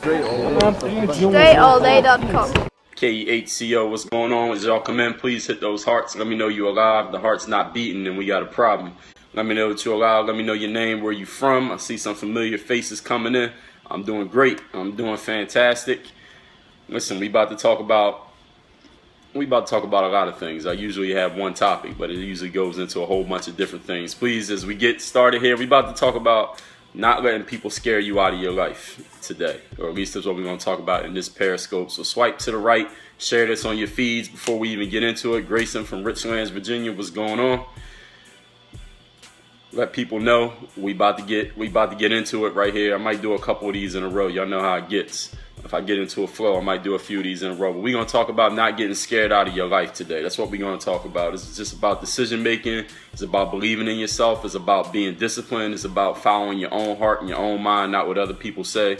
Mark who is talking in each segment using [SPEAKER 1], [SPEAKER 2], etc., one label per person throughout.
[SPEAKER 1] DreAllDay.com.
[SPEAKER 2] KE8CO, what's going on? As y'all come in, please hit those hearts. Let me know you're alive. The heart's not beating and we got a problem. Let me know that you're alive. Let me know your name, where you from. I see some familiar faces coming in. I'm doing great. I'm doing fantastic. Listen, we about to talk about a lot of things. I usually have one topic, but it usually goes into a whole bunch of different things. Please, as we get started here, we about to talk about not letting people scare you out of your life today, or at least that's what we're going to talk about in this Periscope. So swipe to the right, share this on your feeds before we even get into it. Grayson from Richlands, Virginia, what's going on? Let people know we about to get into it right here. I might do a couple of these in a row. Y'all know how it gets. If I get into a flow, I might do a few of these in a row. But we're going to talk about not getting scared out of your life today. That's what we're going to talk about. It's just about decision making. It's about believing in yourself. It's about being disciplined. It's about following your own heart and your own mind, not what other people say.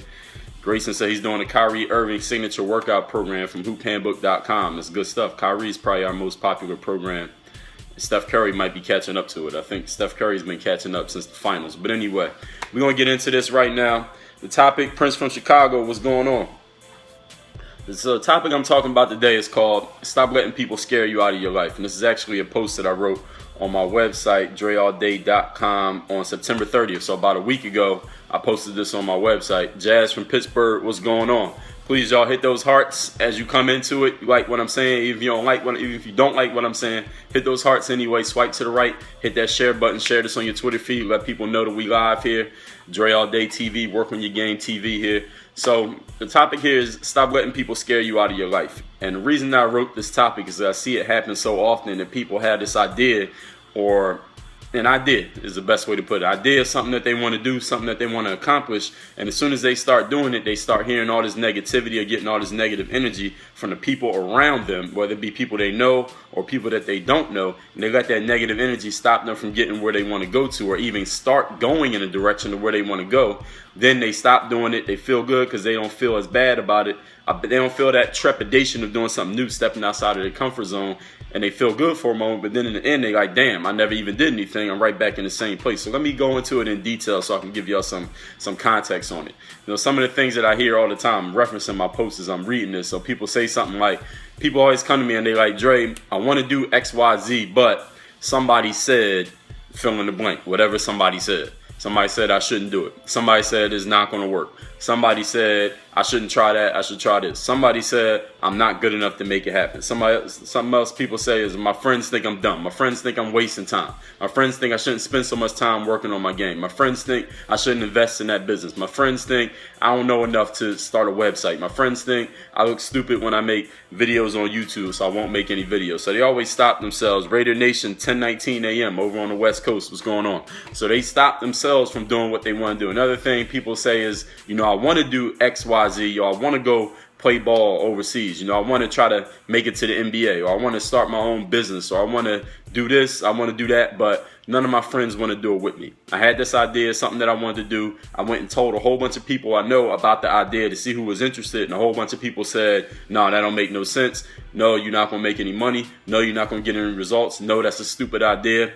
[SPEAKER 2] Grayson said he's doing a Kyrie Irving signature workout program from hoophandbook.com. It's good stuff. Kyrie's probably our most popular program. Steph Curry might be catching up to it. I think Steph Curry's been catching up since the finals. But anyway, we're going to get into this right now. The topic, Prince from Chicago, what's going on? This topic I'm talking about today is called Stop Letting People Scare You Out of Your Life. And this is actually a post that I wrote on my website, DreAllDay.com, on September 30th. So about a week ago, I posted this on my website. Jazz from Pittsburgh, what's going on? Please, y'all, hit those hearts as you come into it. You like what I'm saying? If you don't like what I'm saying, hit those hearts anyway. Swipe to the right, hit that share button, share this on your Twitter feed. Let people know that we live here. Dre All Day TV, Work on Your Game TV here. So the topic here is stop letting people scare you out of your life. And the reason I wrote this topic is that I see it happen so often that people have this idea, or an idea is the best way to put it. Idea is something that they want to do, something that they want to accomplish. And as soon as they start doing it, they start hearing all this negativity or getting all this negative energy from the people around them, whether it be people they know or people that they don't know. And they let that negative energy stop them from getting where they want to go to, or even start going in a direction of where they want to go. Then they stop doing it. They feel good because they don't feel as bad about it. They don't feel that trepidation of doing something new, stepping outside of their comfort zone. And they feel good for a moment, but then in the end, they like, damn, I never even did anything. I'm right back in the same place. So let me go into it in detail so I can give y'all some context on it. You know, some of the things that I hear all the time, I'm referencing my posts as I'm reading this. So people say something like, people always come to me and they like, Dre, I want to do X, Y, Z, but somebody said, fill in the blank, whatever somebody said. Somebody said I shouldn't do it. Somebody said it's not going to work. Somebody said I shouldn't try that. I should try this. Somebody said I'm not good enough to make it happen. Something else people say is my friends think I'm dumb. My friends think I'm wasting time. My friends think I shouldn't spend so much time working on my game. My friends think I shouldn't invest in that business. My friends think I don't know enough to start a website. My friends think I look stupid when I make videos on YouTube, so I won't make any videos. So they always stop themselves. Raider Nation, 10:19 a.m. over on the West Coast. What's going on? So they stop themselves from doing what they want to do. Another thing people say is, you know, I want to do X, Y, Z, or I want to go play ball overseas. You know, I want to try to make it to the NBA, or I want to start my own business, or I want to do this, I want to do that, but none of my friends want to do it with me. I had this idea, something that I wanted to do. I went and told a whole bunch of people I know about the idea to see who was interested, and a whole bunch of people said, no, that don't make no sense. No, you're not going to make any money. No, you're not going to get any results. No, that's a stupid idea.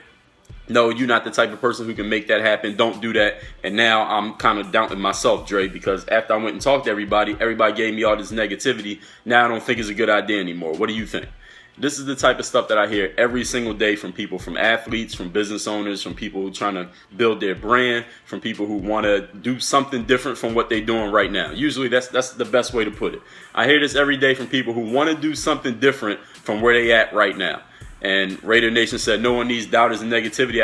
[SPEAKER 2] No, you're not the type of person who can make that happen. Don't do that. And now I'm kind of doubting myself, Dre, because after I went and talked to everybody gave me all this negativity. Now I don't think it's a good idea anymore. What do you think? This is the type of stuff that I hear every single day from people, from athletes, from business owners, from people who are trying to build their brand, from people who want to do something different from what they're doing right now. Usually that's the best way to put it. I hear this every day from people who want to do something different from where they at right now. And Raider Nation said no one needs doubters and negativity.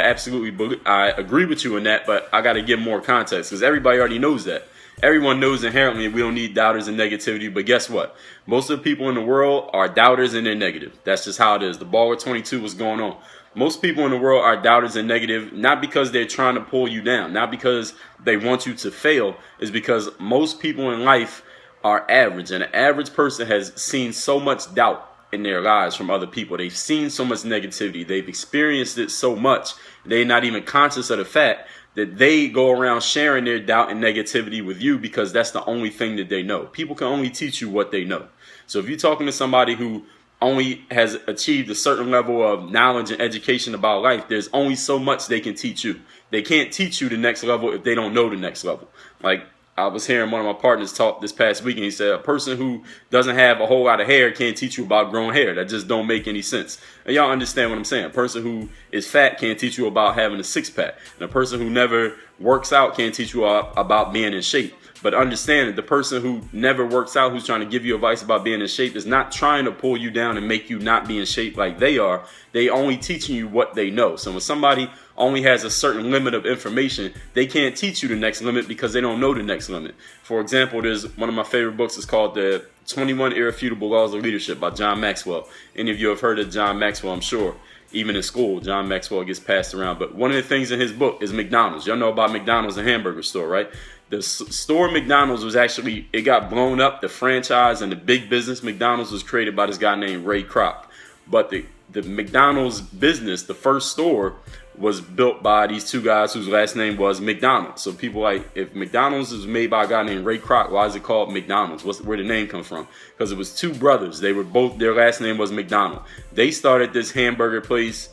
[SPEAKER 2] I agree with you on that, but I got to give more context because everybody already knows that. Everyone knows inherently we don't need doubters and negativity, but guess what? Most of the people in the world are doubters and they're negative. That's just how it is. The Baller 22 was going on. Most people in the world are doubters and negative, not because they're trying to pull you down, not because they want you to fail. It's because most people in life are average, and an average person has seen so much doubt in their lives from other people. They've seen so much negativity. They've experienced it so much. They're not even conscious of the fact that they go around sharing their doubt and negativity with you because that's the only thing that they know. People can only teach you what they know. So if you're talking to somebody who only has achieved a certain level of knowledge and education about life, there's only so much they can teach you. They can't teach you the next level if they don't know the next level. Like, I was hearing one of my partners talk this past week, and he said a person who doesn't have a whole lot of hair can't teach you about growing hair. That just don't make any sense. And y'all understand what I'm saying. A person who is fat can't teach you about having a six-pack. And a person who never works out can't teach you about being in shape. But understand that the person who never works out, who's trying to give you advice about being in shape, is not trying to pull you down and make you not be in shape like they are. They only teaching you what they know. So when somebody only has a certain limit of information, they can't teach you the next limit because they don't know the next limit. For example, there's one of my favorite books is called The 21 Irrefutable Laws of Leadership by John Maxwell. Any of you have heard of John Maxwell, I'm sure. Even in school, John Maxwell gets passed around. But one of the things in his book is McDonald's. Y'all know about McDonald's, a hamburger store, right? The store McDonald's was actually, it got blown up. The franchise and the big business McDonald's was created by this guy named Ray Kroc. But the McDonald's business, the first store, was built by these two guys whose last name was McDonald. So people like, if McDonald's is made by a guy named Ray Kroc, why is it called McDonald's? Where the name come from? Because it was two brothers. They were both, their last name was McDonald. They started this hamburger place,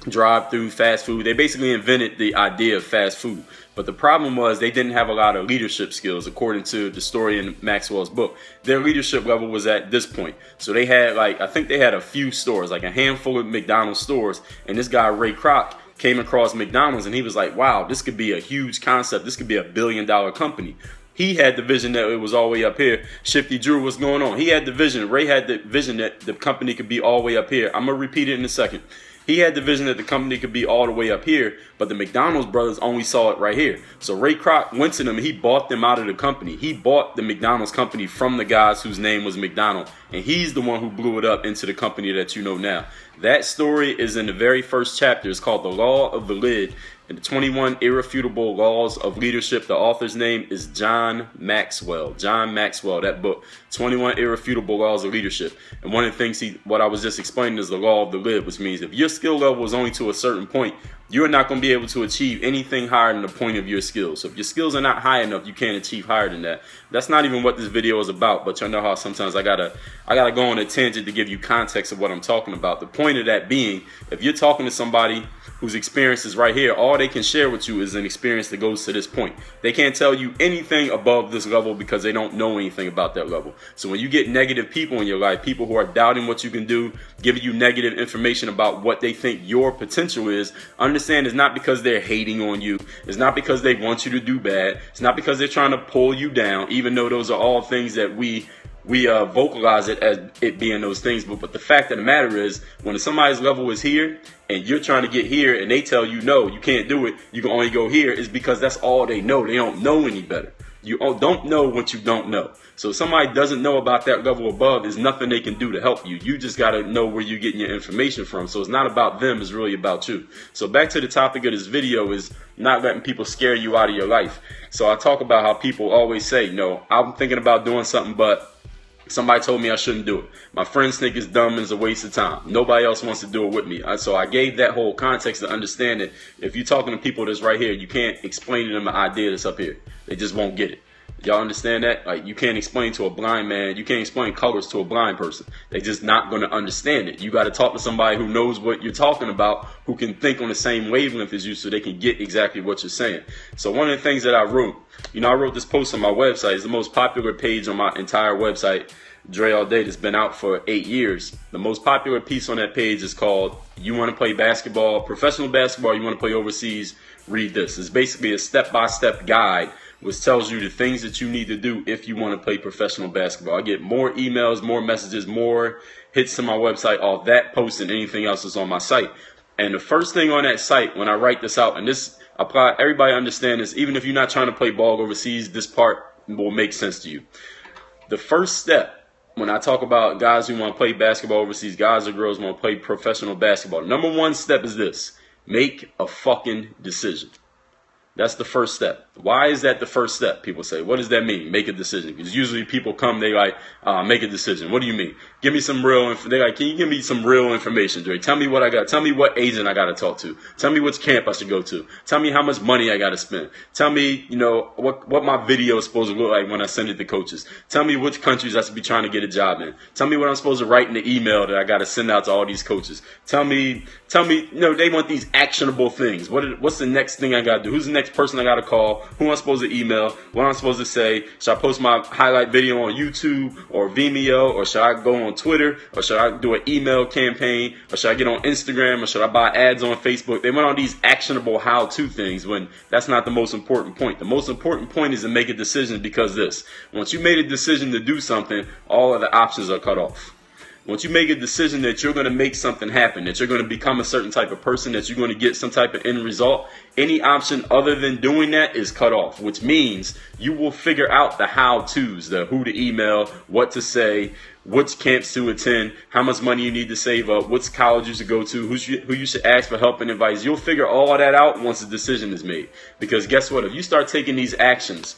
[SPEAKER 2] drive-through fast food. They basically invented the idea of fast food. But the problem was they didn't have a lot of leadership skills, according to the story in Maxwell's book. Their leadership level was at this point. So they had I think they had a few stores, like a handful of McDonald's stores. And this guy, Ray Kroc, came across McDonald's and he was like, wow, this could be a huge concept. This could be $1 billion company. He had the vision that it was all the way up here. Shifty Drew, what's going on? He had the vision. Ray had the vision that the company could be all the way up here. I'm going to repeat it in a second. He had the vision that the company could be all the way up here, but the McDonald's brothers only saw it right here. So Ray Kroc went to them and he bought them out of the company. He bought the McDonald's company from the guys whose name was McDonald, and he's the one who blew it up into the company that you know now. That story is in the very first chapter. It's called The Law of the Lid and the 21 Irrefutable Laws of Leadership. The author's name is John Maxwell. John Maxwell, that book, 21 Irrefutable Laws of Leadership. And one of the things what I was just explaining is the law of the lid, which means if your skill level is only to a certain point, you're not going to be able to achieve anything higher than the point of your skills. So if your skills are not high enough, you can't achieve higher than that. That's not even what this video is about, but y'all know how sometimes I gotta go on a tangent to give you context of what I'm talking about. The point of that being, if you're talking to somebody whose experience is right here, all they can share with you is an experience that goes to this point. They can't tell you anything above this level because they don't know anything about that level. So when you get negative people in your life, people who are doubting what you can do, giving you negative information about what they think your potential is, understand it's not because they're hating on you. It's not because they want you to do bad. It's not because they're trying to pull you down, even though those are all things that we vocalize it as it being those things. But the fact of the matter is, when somebody's level is here and you're trying to get here and they tell you, no, you can't do it, you can only go here, is because that's all they know. They don't know any better. You don't know what you don't know. So if somebody doesn't know about that level above, there's nothing they can do to help you. You just got to know where you're getting your information from. So it's not about them, it's really about you. So back to the topic of this video is not letting people scare you out of your life. So I talk about how people always say, no, I'm thinking about doing something, but somebody told me I shouldn't do it. My friends think it's dumb and it's a waste of time. Nobody else wants to do it with me. So I gave that whole context to understand that if you're talking to people that's right here, you can't explain to them the idea that's up here. They just won't get it. Y'all understand that? Like, you can't explain to a blind man, you can't explain colors to a blind person. They're just not going to understand it. You got to talk to somebody who knows what you're talking about, who can think on the same wavelength as you so they can get exactly what you're saying. So one of the things that I wrote, I wrote this post on my website. It's the most popular page on my entire website, Dre All Day, that's been out for 8 years. The most popular piece on that page is called, you want to play basketball, professional basketball, you want to play overseas, read this. It's basically a step-by-step guide which tells you the things that you need to do if you want to play professional basketball. I get more emails, more messages, more hits to my website off that post than anything else that's on my site. And the first thing on that site, when I write this out, and this apply, everybody understand this, even if you're not trying to play ball overseas, this part will make sense to you. The first step, when I talk about guys who want to play basketball overseas, guys or girls who want to play professional basketball, number one step is this: make a fucking decision. That's the first step. Why is that the first step? People say, what does that mean? Make a decision. Because usually people come, they like, make a decision. What do you mean? Give me some real info. They're like, can you give me some real information, Dre? Tell me what I got. Tell me what agent I got to talk to. Tell me which camp I should go to. Tell me how much money I got to spend. Tell me, what my video is supposed to look like when I send it to coaches. Tell me which countries I should be trying to get a job in. Tell me what I'm supposed to write in the email that I got to send out to all these coaches. Tell me, they want these actionable things. What's the next thing I got to do? Who's the next person I got to call? Who am I supposed to email? What am I supposed to say? Should I post my highlight video on YouTube or Vimeo? Or should I go on Twitter? Or should I do an email campaign? Or should I get on Instagram? Or should I buy ads on Facebook? They went on these actionable how-to things when that's not the most important point. The most important point is to make a decision, because once you made a decision to do something, all of the options are cut off. Once you make a decision that you're going to make something happen, that you're going to become a certain type of person, that you're going to get some type of end result, any option other than doing that is cut off, which means you will figure out the how-tos, the who to email, what to say, which camps to attend, how much money you need to save up, which college you should go to, who you should ask for help and advice. You'll figure all that out once the decision is made. Because guess what? If you start taking these actions,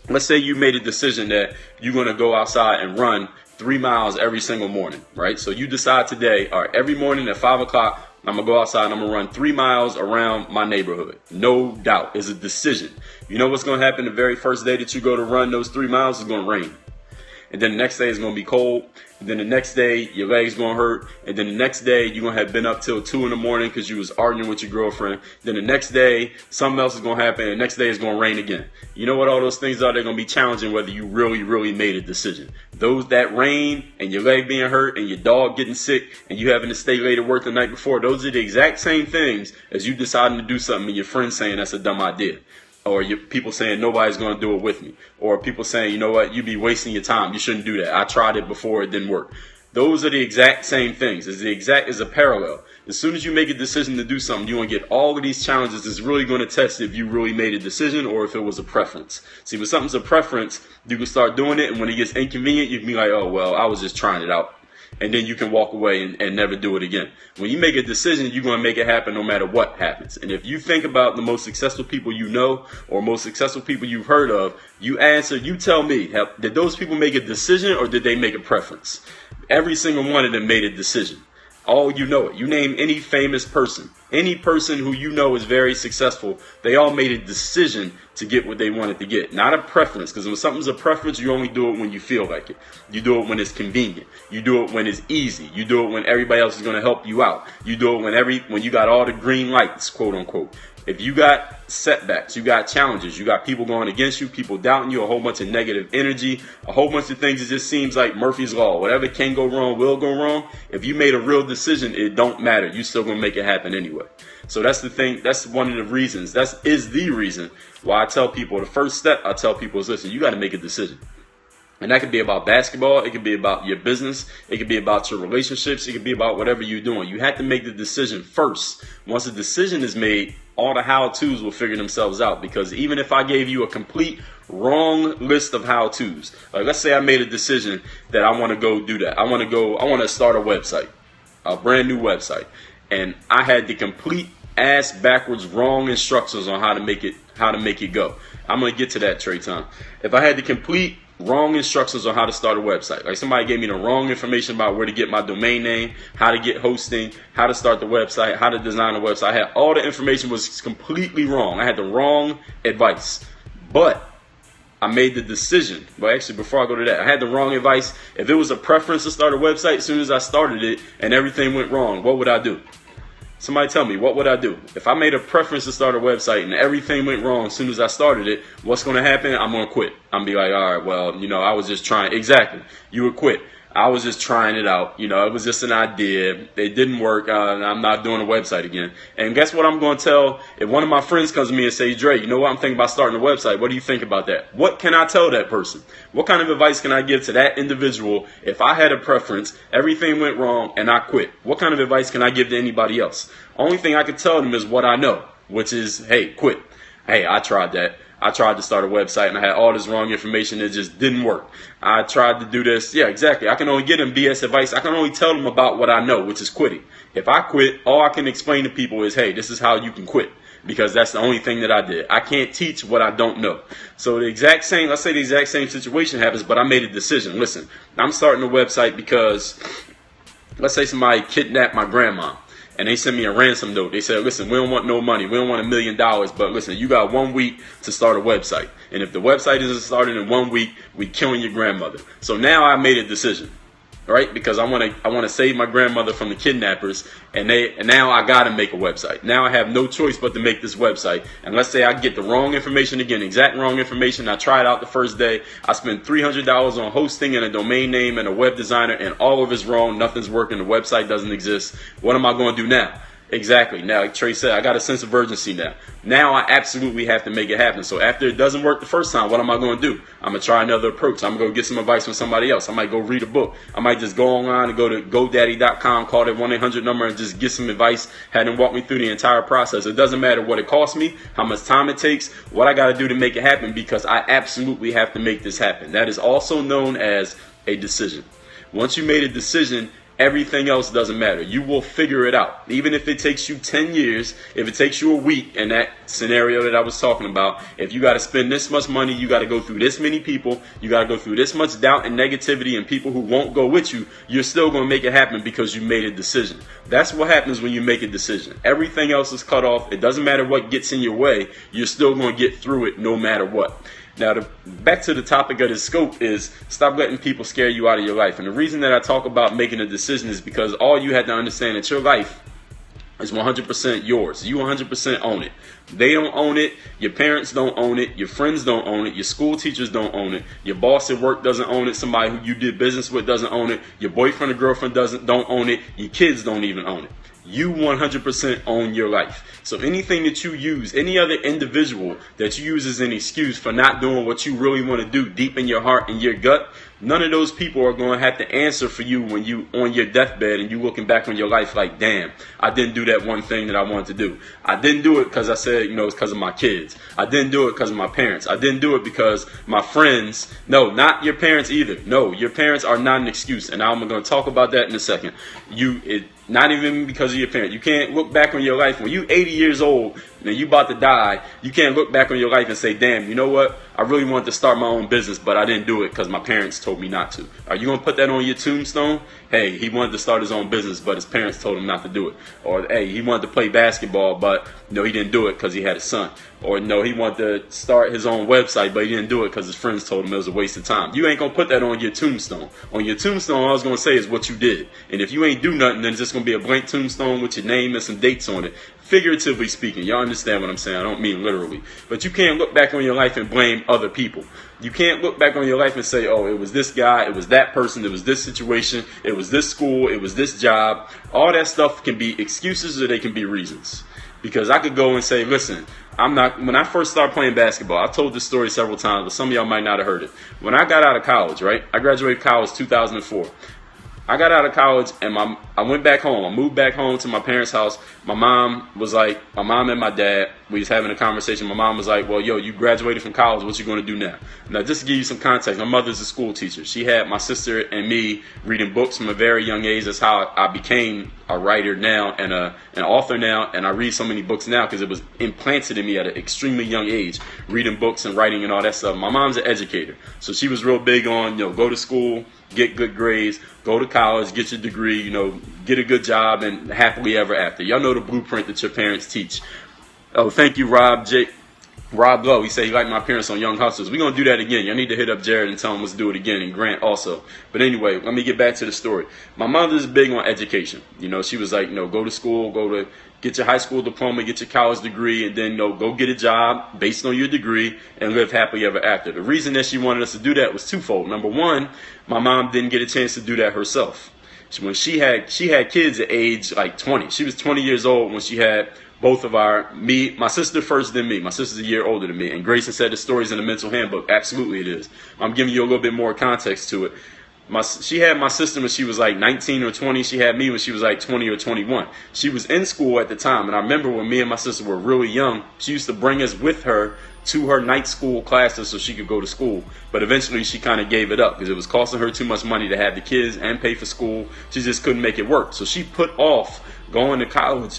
[SPEAKER 2] let's say you made a decision that you're going to go outside and run 3 miles every single morning, right? So you decide today, all right, every morning at 5 o'clock, I'm going to go outside and I'm going to run 3 miles around my neighborhood. No doubt. It's a decision. You know what's going to happen the very first day that you go to run those 3 miles? It's going to rain. And then the next day it's going to be cold. And then the next day your leg's going to hurt. And then the next day you're going to have been up till 2 in the morning because you was arguing with your girlfriend. Then the next day something else is going to happen. And the next day it's going to rain again. You know what all those things are? They're going to be challenging whether you really, really made a decision. That rain and your leg being hurt and your dog getting sick and you having to stay late at work the night before, those are the exact same things as you deciding to do something and your friends saying that's a dumb idea. Or people saying nobody's going to do it with me. Or people saying, you know what, you be wasting your time. You shouldn't do that. I tried it before. It didn't work. Those are the exact same things. It's a parallel. As soon as you make a decision to do something, you're going to get all of these challenges. It's really going to test if you really made a decision or if it was a preference. See, when something's a preference, you can start doing it. And when it gets inconvenient, you can be like, oh, well, I was just trying it out. And then you can walk away and never do it again. When you make a decision, you're going to make it happen no matter what happens. And if you think about the most successful people you know or most successful people you've heard of, you tell me, did those people make a decision or did they make a preference? Every single one of them made a decision. You know it. You name any famous person, any person who you know is very successful, they all made a decision to get what they wanted to get. Not a preference, because when something's a preference, you only do it when you feel like it. You do it when it's convenient. You do it when it's easy. You do it when everybody else is going to help you out. You do it when you got all the green lights, quote unquote. If you got setbacks, you got challenges, you got people going against you, people doubting you, a whole bunch of negative energy, a whole bunch of things, it just seems like Murphy's Law. Whatever can go wrong will go wrong. If you made a real decision, it don't matter. You still going to make it happen anyway. So that's the thing. That's one of the reasons. That is the reason why I tell people, the first step I tell people is, listen, you got to make a decision. And that could be about basketball. It could be about your business. It could be about your relationships. It could be about whatever you're doing. You have to make the decision first. Once the decision is made, all the how-tos will figure themselves out. Because even if I gave you a complete wrong list of how-tos, like let's say I made a decision that I want to go do that. I want to start a website, a brand new website. And I had the complete ass backwards wrong instructions on how to make it go. I'm going to get to that, Trey Tom. If I had the complete wrong instructions on how to start a website, like somebody gave me the wrong information about where to get my domain name, how to get hosting, how to start the website, how to design a website. I had all the information was completely wrong. I had the wrong advice, but I made the decision. Well, actually, before I go to that, I had the wrong advice. If it was a preference to start a website, as soon as I started it and everything went wrong, what would I do? Somebody tell me, what would I do? If I made a preference to start a website and everything went wrong as soon as I started it, what's going to happen? I'm going to quit. I'm going to be like, all right, well, I was just trying. Exactly. You would quit. I was just trying it out. It was just an idea. It didn't work. I'm not doing a website again. And guess what I'm going to tell? If one of my friends comes to me and says, Dre, you know what? I'm thinking about starting a website. What do you think about that? What can I tell that person? What kind of advice can I give to that individual if I had a preference, everything went wrong, and I quit? What kind of advice can I give to anybody else? Only thing I can tell them is what I know, which is, hey, quit. Hey, I tried that. I tried to start a website and I had all this wrong information. It just didn't work. I tried to do this. Yeah, exactly. I can only give them BS advice. I can only tell them about what I know, which is quitting. If I quit, all I can explain to people is, hey, this is how you can quit. Because that's the only thing that I did. I can't teach what I don't know. So let's say the exact same situation happens, but I made a decision. Listen, I'm starting a website because let's say somebody kidnapped my grandma. And they sent me a ransom note. They said, listen, we don't want no money. We don't want $1 million. But listen, you got 1 week to start a website. And if the website isn't started in 1 week, we killing your grandmother. So now I made a decision. right? Because I want to save my grandmother from the kidnappers, and now I got to make a website. Now I have no choice but to make this website. And let's say I get the wrong information again, exact wrong information. I tried out the first day. I spent $300 on hosting and a domain name and a web designer, and all of it's wrong. Nothing's working. The website doesn't exist. What am I going to do now? Exactly. Now, like Trey said, I got a sense of urgency now. Now I absolutely have to make it happen. So after it doesn't work the first time, what am I going to do? I'm going to try another approach. I'm going to go get some advice from somebody else. I might go read a book. I might just go online and go to GoDaddy.com, call that 1-800 number and just get some advice, have them walk me through the entire process. It doesn't matter what it costs me, how much time it takes, what I got to do to make it happen, because I absolutely have to make this happen. That is also known as a decision. Once you made a decision, everything else doesn't matter. You will figure it out. Even if it takes you 10 years, if it takes you a week in that scenario that I was talking about, if you got to spend this much money, you got to go through this many people, you got to go through this much doubt and negativity and people who won't go with you, you're still going to make it happen because you made a decision. That's what happens when you make a decision. Everything else is cut off. It doesn't matter what gets in your way. You're still going to get through it no matter what. Now, back to the topic of this scope is stop letting people scare you out of your life. And the reason that I talk about making a decision is because all you have to understand that your life is 100% yours. You 100% own it. They don't own it. Your parents don't own it. Your friends don't own it. Your school teachers don't own it. Your boss at work doesn't own it. Somebody who you did business with doesn't own it. Your boyfriend or girlfriend don't own it. Your kids don't even own it. You 100% own your life. So anything that you use, any other individual that you use as an excuse for not doing what you really want to do deep in your heart and your gut, none of those people are going to have to answer for you when you on your deathbed and you looking back on your life like, damn, I didn't do that one thing that I wanted to do. I didn't do it because I said, it's because of my kids. I didn't do it because of my parents. I didn't do it because my friends. No, not your parents either. No, your parents are not an excuse. And I'm going to talk about that in a second. Not even because of your parents. You can't look back on your life when you 80 years old and you about to die. You can't look back on your life and say, damn, you know what? I really wanted to start my own business, but I didn't do it because my parents told me not to. Are you going to put that on your tombstone? Hey, he wanted to start his own business, but his parents told him not to do it. Or, hey, he wanted to play basketball, but he didn't do it because he had a son. Or, no, he wanted to start his own website, but he didn't do it because his friends told him it was a waste of time. You ain't going to put that on your tombstone. On your tombstone, all I was going to say is what you did. And if you ain't do nothing, then it's just going to be a blank tombstone with your name and some dates on it. Figuratively speaking, y'all understand what I'm saying. I don't mean literally. But you can't look back on your life and blame other people. You can't look back on your life and say, oh, it was this guy, it was that person, it was this situation, it was this school, it was this job. All that stuff can be excuses or they can be reasons. Because I could go and say, listen, when I first started playing basketball, I've told this story several times, but some of y'all might not have heard it. When I got out of college, right? I graduated college 2004. I got out of college and I went back home. I moved back home to my parents' house. My mom and my dad, we was having a conversation. My mom was like, well, you graduated from college. What you going to do now? Now, just to give you some context, my mother's a school teacher. She had my sister and me reading books from a very young age. That's how I became a writer now and an author now. And I read so many books now because it was implanted in me at an extremely young age, reading books and writing and all that stuff. My mom's an educator. So she was real big on, go to school, get good grades, go to college, get your degree, get a good job, and happily ever after. Y'all know the blueprint that your parents teach. Oh, thank you, Rob Lowe. He said he liked my appearance on Young Hustlers. We're going to do that again. Y'all need to hit up Jared and tell him let's do it again, and Grant also. But anyway, let me get back to the story. My mother's big on education. She was like, go to school, get your high school diploma, get your college degree, and then go get a job based on your degree and live happily ever after. The reason that she wanted us to do that was twofold. Number one, my mom didn't get a chance to do that herself. When she had kids at age like 20. She was 20 years old when she had both of my sister first, then me. My sister's a year older than me. And Grayson said the story's in the mental handbook. Absolutely it is. I'm giving you a little bit more context to it. She had my sister when she was like 19 or 20. She had me when she was like 20 or 21. She was in school at the time. And I remember when me and my sister were really young, she used to bring us with her to her night school classes so she could go to school. But eventually she kind of gave it up because it was costing her too much money to have the kids and pay for school. She just couldn't make it work. So she put off going to college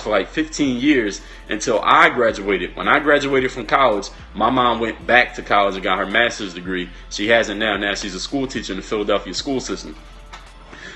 [SPEAKER 2] for like 15 years until I graduated. When I graduated from college, my mom went back to college and got her master's degree. She has it now. Now she's a school teacher in the Philadelphia school system.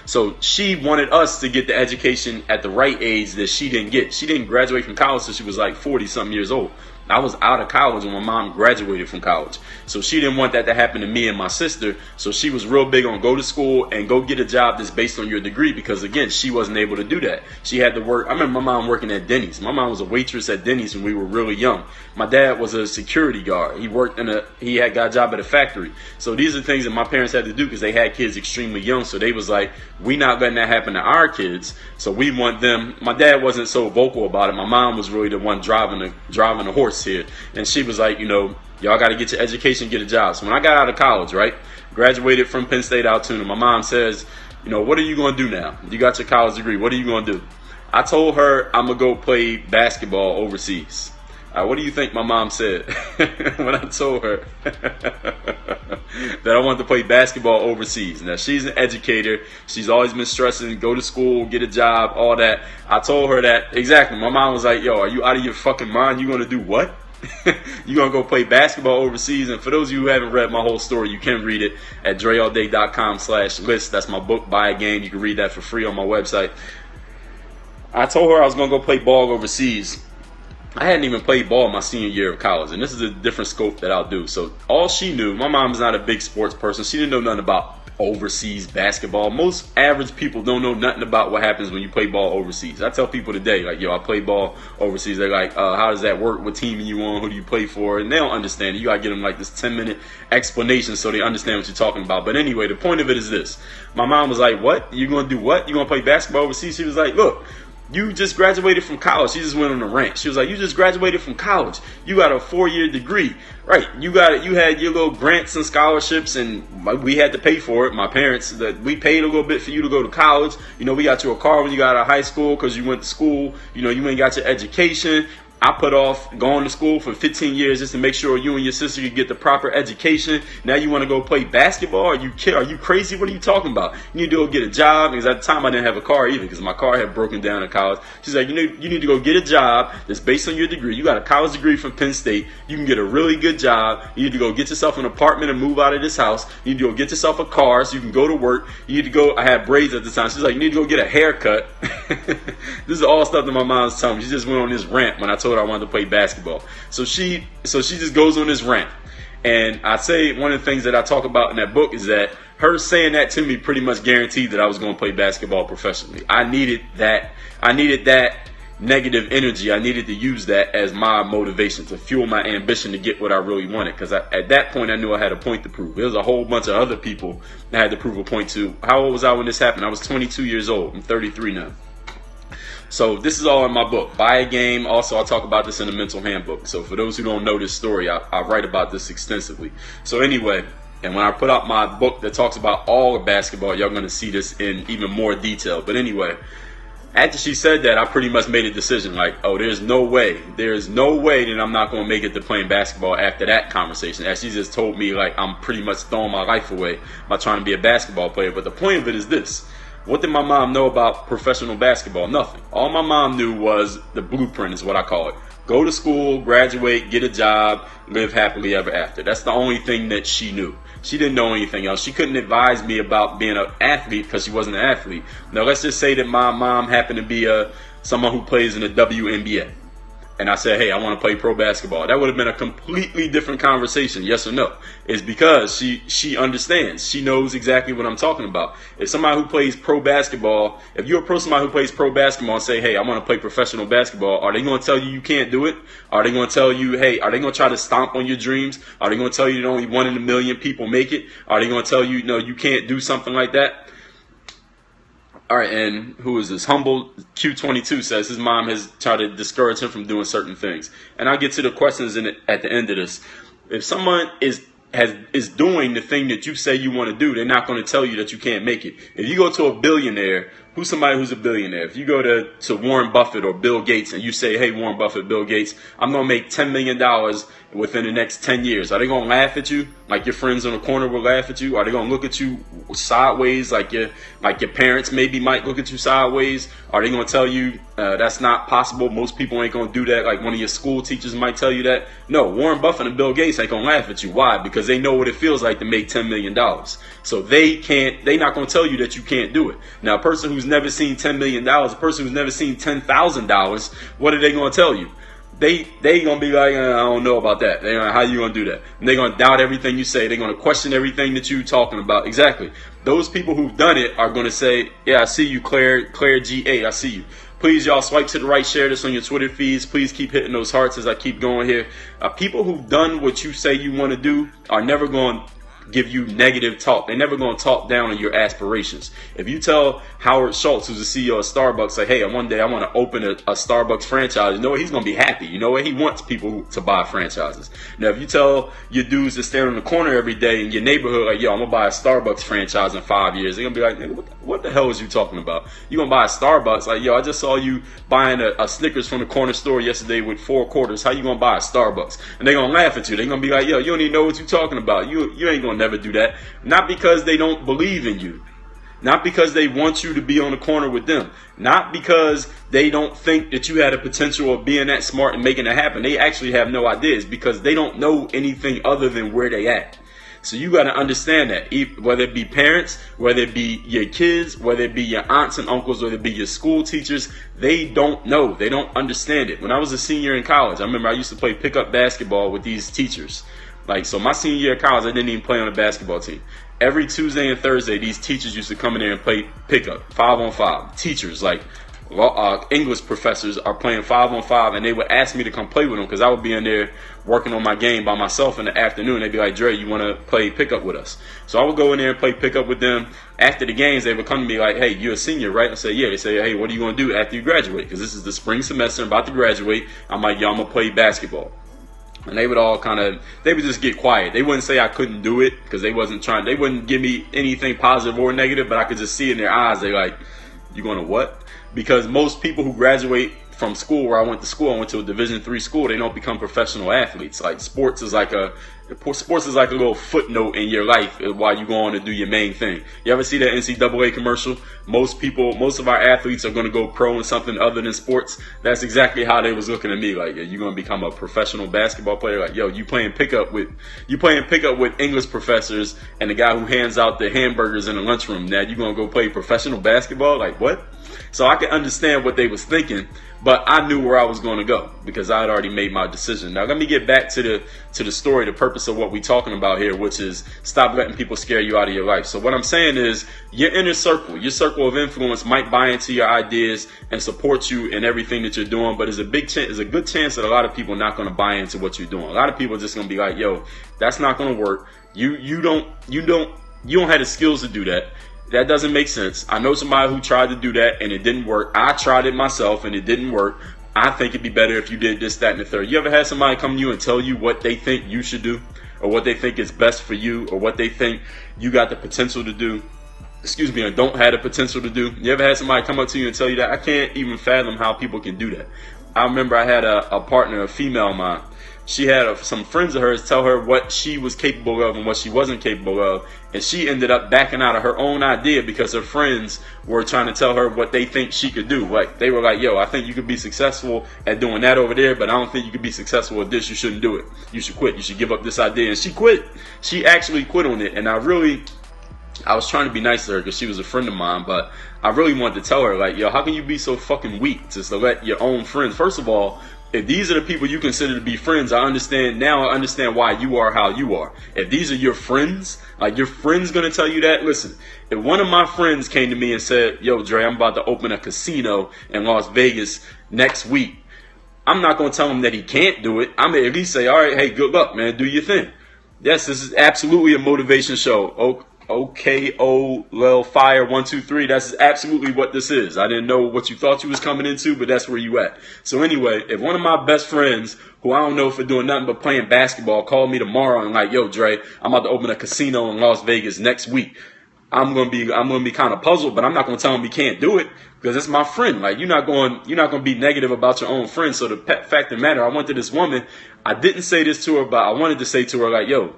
[SPEAKER 2] So she wanted us to get the education at the right age that she didn't get. She didn't graduate from college until she was like 40-something years old. I was out of college when my mom graduated from college. So she didn't want that to happen to me and my sister. So she was real big on go to school and go get a job that's based on your degree, because again, she wasn't able to do that. She had to work. I remember my mom working at Denny's. My mom was a waitress at Denny's when we were really young. My dad was a security guard. He had got a job at a factory. So these are things that my parents had to do because they had kids extremely young. So they was like, we not letting that happen to our kids. So we want them. My dad wasn't so vocal about it. My mom was really the one driving the horse here. And she was like, y'all got to get your education, get a job. So when I got out of college, right, graduated from Penn State Altoona, my mom says, what are you going to do now? You got your college degree. What are you going to do? I told her I'm going to go play basketball overseas. What do you think my mom said when I told her that I wanted to play basketball overseas? Now, she's an educator. She's always been stressing, go to school, get a job, all that. I told her that. Exactly. My mom was like, yo, are you out of your fucking mind? You going to do what? You going to go play basketball overseas? And for those of you who haven't read my whole story, you can read it at dreallday.com/list. That's my book, Buy a Game. You can read that for free on my website. I told her I was going to go play ball overseas. I hadn't even played ball my senior year of college, and this is a different scope that I'll do. So all she knew, my mom's not a big sports person. She didn't know nothing about overseas basketball. Most average people don't know nothing about what happens when you play ball overseas. I tell people today, like, yo, I play ball overseas. They're like, how does that work? What team are you on? Who do you play for? And they don't understand it. You got to get them like this 10-minute explanation so they understand what you're talking about. But anyway, the point of it is this. My mom was like, what? You going to do what? You going to play basketball overseas? She was like, look, you just graduated from college. She just went on a rant. She was like, you just graduated from college. You got a 4-year degree. Right. You had your little grants and scholarships, and we had to pay for it. My parents, we paid a little bit for you to go to college. We got you a car when you got out of high school because you went to school. You ain't got your education. I put off going to school for 15 years just to make sure you and your sister could get the proper education. Now you want to go play basketball? Are you crazy? What are you talking about? You need to go get a job. Because at the time I didn't have a car either because my car had broken down in college. She's like, you need to go get a job that's based on your degree. You got a college degree from Penn State. You can get a really good job. You need to go get yourself an apartment and move out of this house. You need to go get yourself a car so you can go to work. You need to go. I had braids at the time. She's like, you need to go get a haircut. This is all stuff that my mom's telling me. She just went on this rant when I told her I wanted to play basketball. So she just goes on this rant. And I say one of the things that I talk about in that book is that her saying that to me pretty much guaranteed that I was going to play basketball professionally. I needed that negative energy. I needed to use that as my motivation to fuel my ambition to get what I really wanted. Because at that point, I knew I had a point to prove. There was a whole bunch of other people I had to prove a point to. How old was I when this happened? I was 22 years old. I'm 33 now. So this is all in my book, Buy a Game. Also, I talk about this in the Mental Handbook. So for those who don't know this story, I write about this extensively. So anyway, and when I put out my book that talks about all of basketball, y'all going to see this in even more detail. But anyway, after she said that, I pretty much made a decision like, oh, there's no way that I'm not going to make it to playing basketball after that conversation. As she just told me, like, I'm pretty much throwing my life away by trying to be a basketball player. But the point of it is this. What did my mom know about professional basketball? Nothing. All my mom knew was the blueprint is what I call it. Go to school, graduate, get a job, live happily ever after. That's the only thing that she knew. She didn't know anything else. She couldn't advise me about being an athlete because she wasn't an athlete. Now, let's just say that my mom happened to be someone who plays in the WNBA. And I said, hey, I want to play pro basketball. That would have been a completely different conversation, yes or no. It's because she understands. She knows exactly what I'm talking about. If somebody who plays pro basketball, if you approach somebody who plays pro basketball and say, hey, I want to play professional basketball, are they going to tell you can't do it? Are they going to tell you, hey, are they going to try to stomp on your dreams? Are they going to tell you that only 1 in a million people make it? Are they going to tell you, no, you can't do something like that? All right, and who is this? Humble Q22 says his mom has tried to discourage him from doing certain things. And I'll get to the questions at the end of this. If someone is doing the thing that you say you want to do, they're not going to tell you that you can't make it. If you go to a billionaire, who's somebody who's a billionaire? If you go to Warren Buffett or Bill Gates and you say, hey, Warren Buffett, Bill Gates, I'm going to make $10 million within the next 10 years. Are they going to laugh at you like your friends on the corner will laugh at you? Are they going to look at you sideways like your parents maybe might look at you sideways? Are they going to tell you that's not possible? Most people ain't going to do that. Like one of your school teachers might tell you that. No, Warren Buffett and Bill Gates ain't going to laugh at you. Why? Because they know what it feels like to make $10 million. So they're not going to tell you that you can't do it. Now, a person who's never seen $10 million, a person who's never seen $10,000, what are they going to tell you? they gonna be like, I don't know about that. They gonna, how you gonna do that? And they gonna doubt everything you say. They're gonna question everything that you talking about. Exactly. Those people who've done it are gonna say, yeah, I see you, Claire G8. I see you. Please, y'all, swipe to the right, share this on your Twitter feeds. Please keep hitting those hearts as I keep going here. People who've done what you say you want to do are never going to give you negative talk. They're never going to talk down on your aspirations. If you tell Howard Schultz, who's the CEO of Starbucks, like, hey, one day I want to open a Starbucks franchise, you know what? He's going to be happy. You know what? He wants people to buy franchises. Now, if you tell your dudes that stand on the corner every day in your neighborhood, like, yo, I'm going to buy a Starbucks franchise in 5 years, they're going to be like, what the hell is you talking about? You going to buy a Starbucks? Like, yo, I just saw you buying a Snickers from the corner store yesterday with 4 quarters. How you going to buy a Starbucks? And they're going to laugh at you. They're going to be like, yo, you don't even know what you're talking about. You ain't going to never do that. Not because they don't believe in you. Not because they want you to be on the corner with them. Not because they don't think that you had a potential of being that smart and making it happen. They actually have no ideas because they don't know anything other than where they at. So you got to understand that, whether it be parents, whether it be your kids, whether it be your aunts and uncles, whether it be your school teachers, they don't know. They don't understand it. When I was a senior in college, I remember I used to play pickup basketball with these teachers. So my senior year of college, I didn't even play on a basketball team. Every Tuesday and Thursday, these teachers used to come in there and play pickup, 5-on-5. Teachers, English professors are playing 5-on-5, and they would ask me to come play with them because I would be in there working on my game by myself in the afternoon. They'd be like, Dre, you want to play pickup with us? So I would go in there and play pickup with them. After the games, they would come to me like, hey, you're a senior, right? I say, yeah. They say, hey, what are you going to do after you graduate? Because this is the spring semester. I'm about to graduate. I'm like, yo, I'm going to play basketball. And they would all they would just get quiet. They wouldn't say I couldn't do it because they wouldn't give me anything positive or negative, but I could just see in their eyes, they're like, you going to what? Because most people who graduate from school where I went to school, I went to a Division III school, they don't become professional athletes. Sports is like a little footnote in your life while you go on to do your main thing. You ever see that NCAA commercial? Most of our athletes are going to go pro in something other than sports. That's exactly how they was looking at me. Like, you're going to become a professional basketball player? Like, yo, you playing pickup with English professors and the guy who hands out the hamburgers in the lunchroom. Now you going to go play professional basketball? Like, what? So I can understand what they was thinking, but I knew where I was going to go because I had already made my decision. Now let me get back to the story, the purpose of what we're talking about here, which is stop letting people scare you out of your life. So what I'm saying is your inner circle, your circle of influence might buy into your ideas and support you in everything that you're doing, but there's a good chance that a lot of people are not going to buy into what you're doing. A lot of people are just going to be like, yo, that's not going to work. You don't have the skills to do that. That doesn't make sense. I know somebody who tried to do that and it didn't work. I tried it myself and it didn't work. I think it'd be better if you did this, that, and the third. You ever had somebody come to you and tell you what they think you should do, or what they think is best for you, or what they think you got the potential to do? Or don't have the potential to do? You ever had somebody come up to you and tell you that? I can't even fathom how people can do that. I remember I had a partner, a female of mine. She had some friends of hers tell her what she was capable of and what she wasn't capable of. And she ended up backing out of her own idea because her friends were trying to tell her what they think she could do. Like, they were like, yo, I think you could be successful at doing that over there, but I don't think you could be successful at this. You shouldn't do it. You should quit. You should give up this idea. And she quit. She actually quit on it. And I was trying to be nice to her because she was a friend of mine, but I really wanted to tell her, like, yo, how can you be so fucking weak just to let your own friends? First of all, if these are the people you consider to be friends, I understand why you are how you are. If these are your friends, like your friend's going to tell you that, listen, if one of my friends came to me and said, yo, Dre, I'm about to open a casino in Las Vegas next week, I'm not going to tell him that he can't do it. I'm going to at least say, all right, hey, good luck, man. Do your thing. Yes, this is absolutely a motivation show. OKO Fire 123. That's absolutely what this is. I didn't know what you thought you was coming into, but that's where you at. So anyway, if one of my best friends, who I don't know for doing nothing but playing basketball, called me tomorrow and like, yo, Dre, I'm about to open a casino in Las Vegas next week, I'm gonna be kind of puzzled, but I'm not gonna tell him he can't do it because it's my friend. Like, you're not gonna be negative about your own friend. So the fact of the matter, I went to this woman. I didn't say this to her, but I wanted to say to her, like, yo,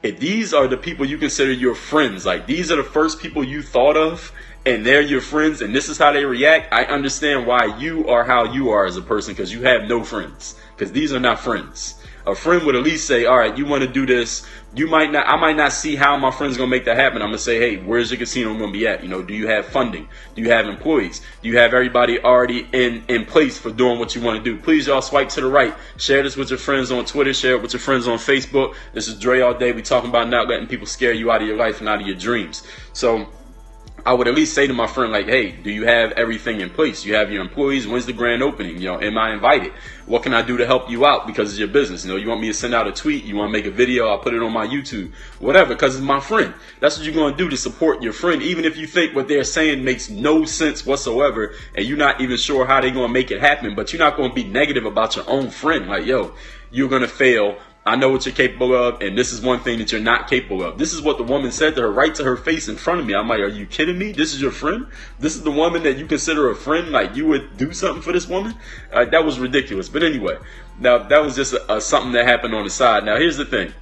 [SPEAKER 2] if these are the people you consider your friends, like these are the first people you thought of, and they're your friends, and this is how they react, I understand why you are how you are as a person, because you have no friends. Because these are not friends. A friend would at least say, all right, you want to do this. I might not see how my friend's going to make that happen. I'm going to say, hey, where's your casino going to be at? You know, do you have funding? Do you have employees? Do you have everybody already in place for doing what you want to do? Please, y'all, swipe to the right. Share this with your friends on Twitter. Share it with your friends on Facebook. This is Dre All Day. We talking about not letting people scare you out of your life and out of your dreams. So I would at least say to my friend, like, hey, do you have everything in place? You have your employees? When's the grand opening? You know, am I invited? What can I do to help you out because it's your business? You know, you want me to send out a tweet? You want to make a video? I'll put it on my YouTube, whatever, because it's my friend. That's what you're going to do to support your friend, even if you think what they're saying makes no sense whatsoever and you're not even sure how they're going to make it happen, but you're not going to be negative about your own friend. Like, yo, you're going to fail. I know what you're capable of, and this is one thing that you're not capable of. This is what the woman said to her right to her face in front of me. I'm like, are you kidding me? This is your friend? This is the woman that you consider a friend? Like, you would do something for this woman? That was ridiculous. But anyway, now that was just something that happened on the side. Now, here's the thing.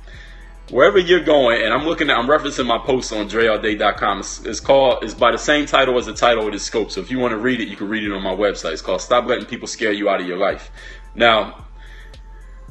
[SPEAKER 2] Wherever you're going, and I'm referencing my post on dreallday.com. It's by the same title as the title of this scope. So if you want to read it, you can read it on my website. It's called Stop Letting People Scare You Out of Your Life. Now,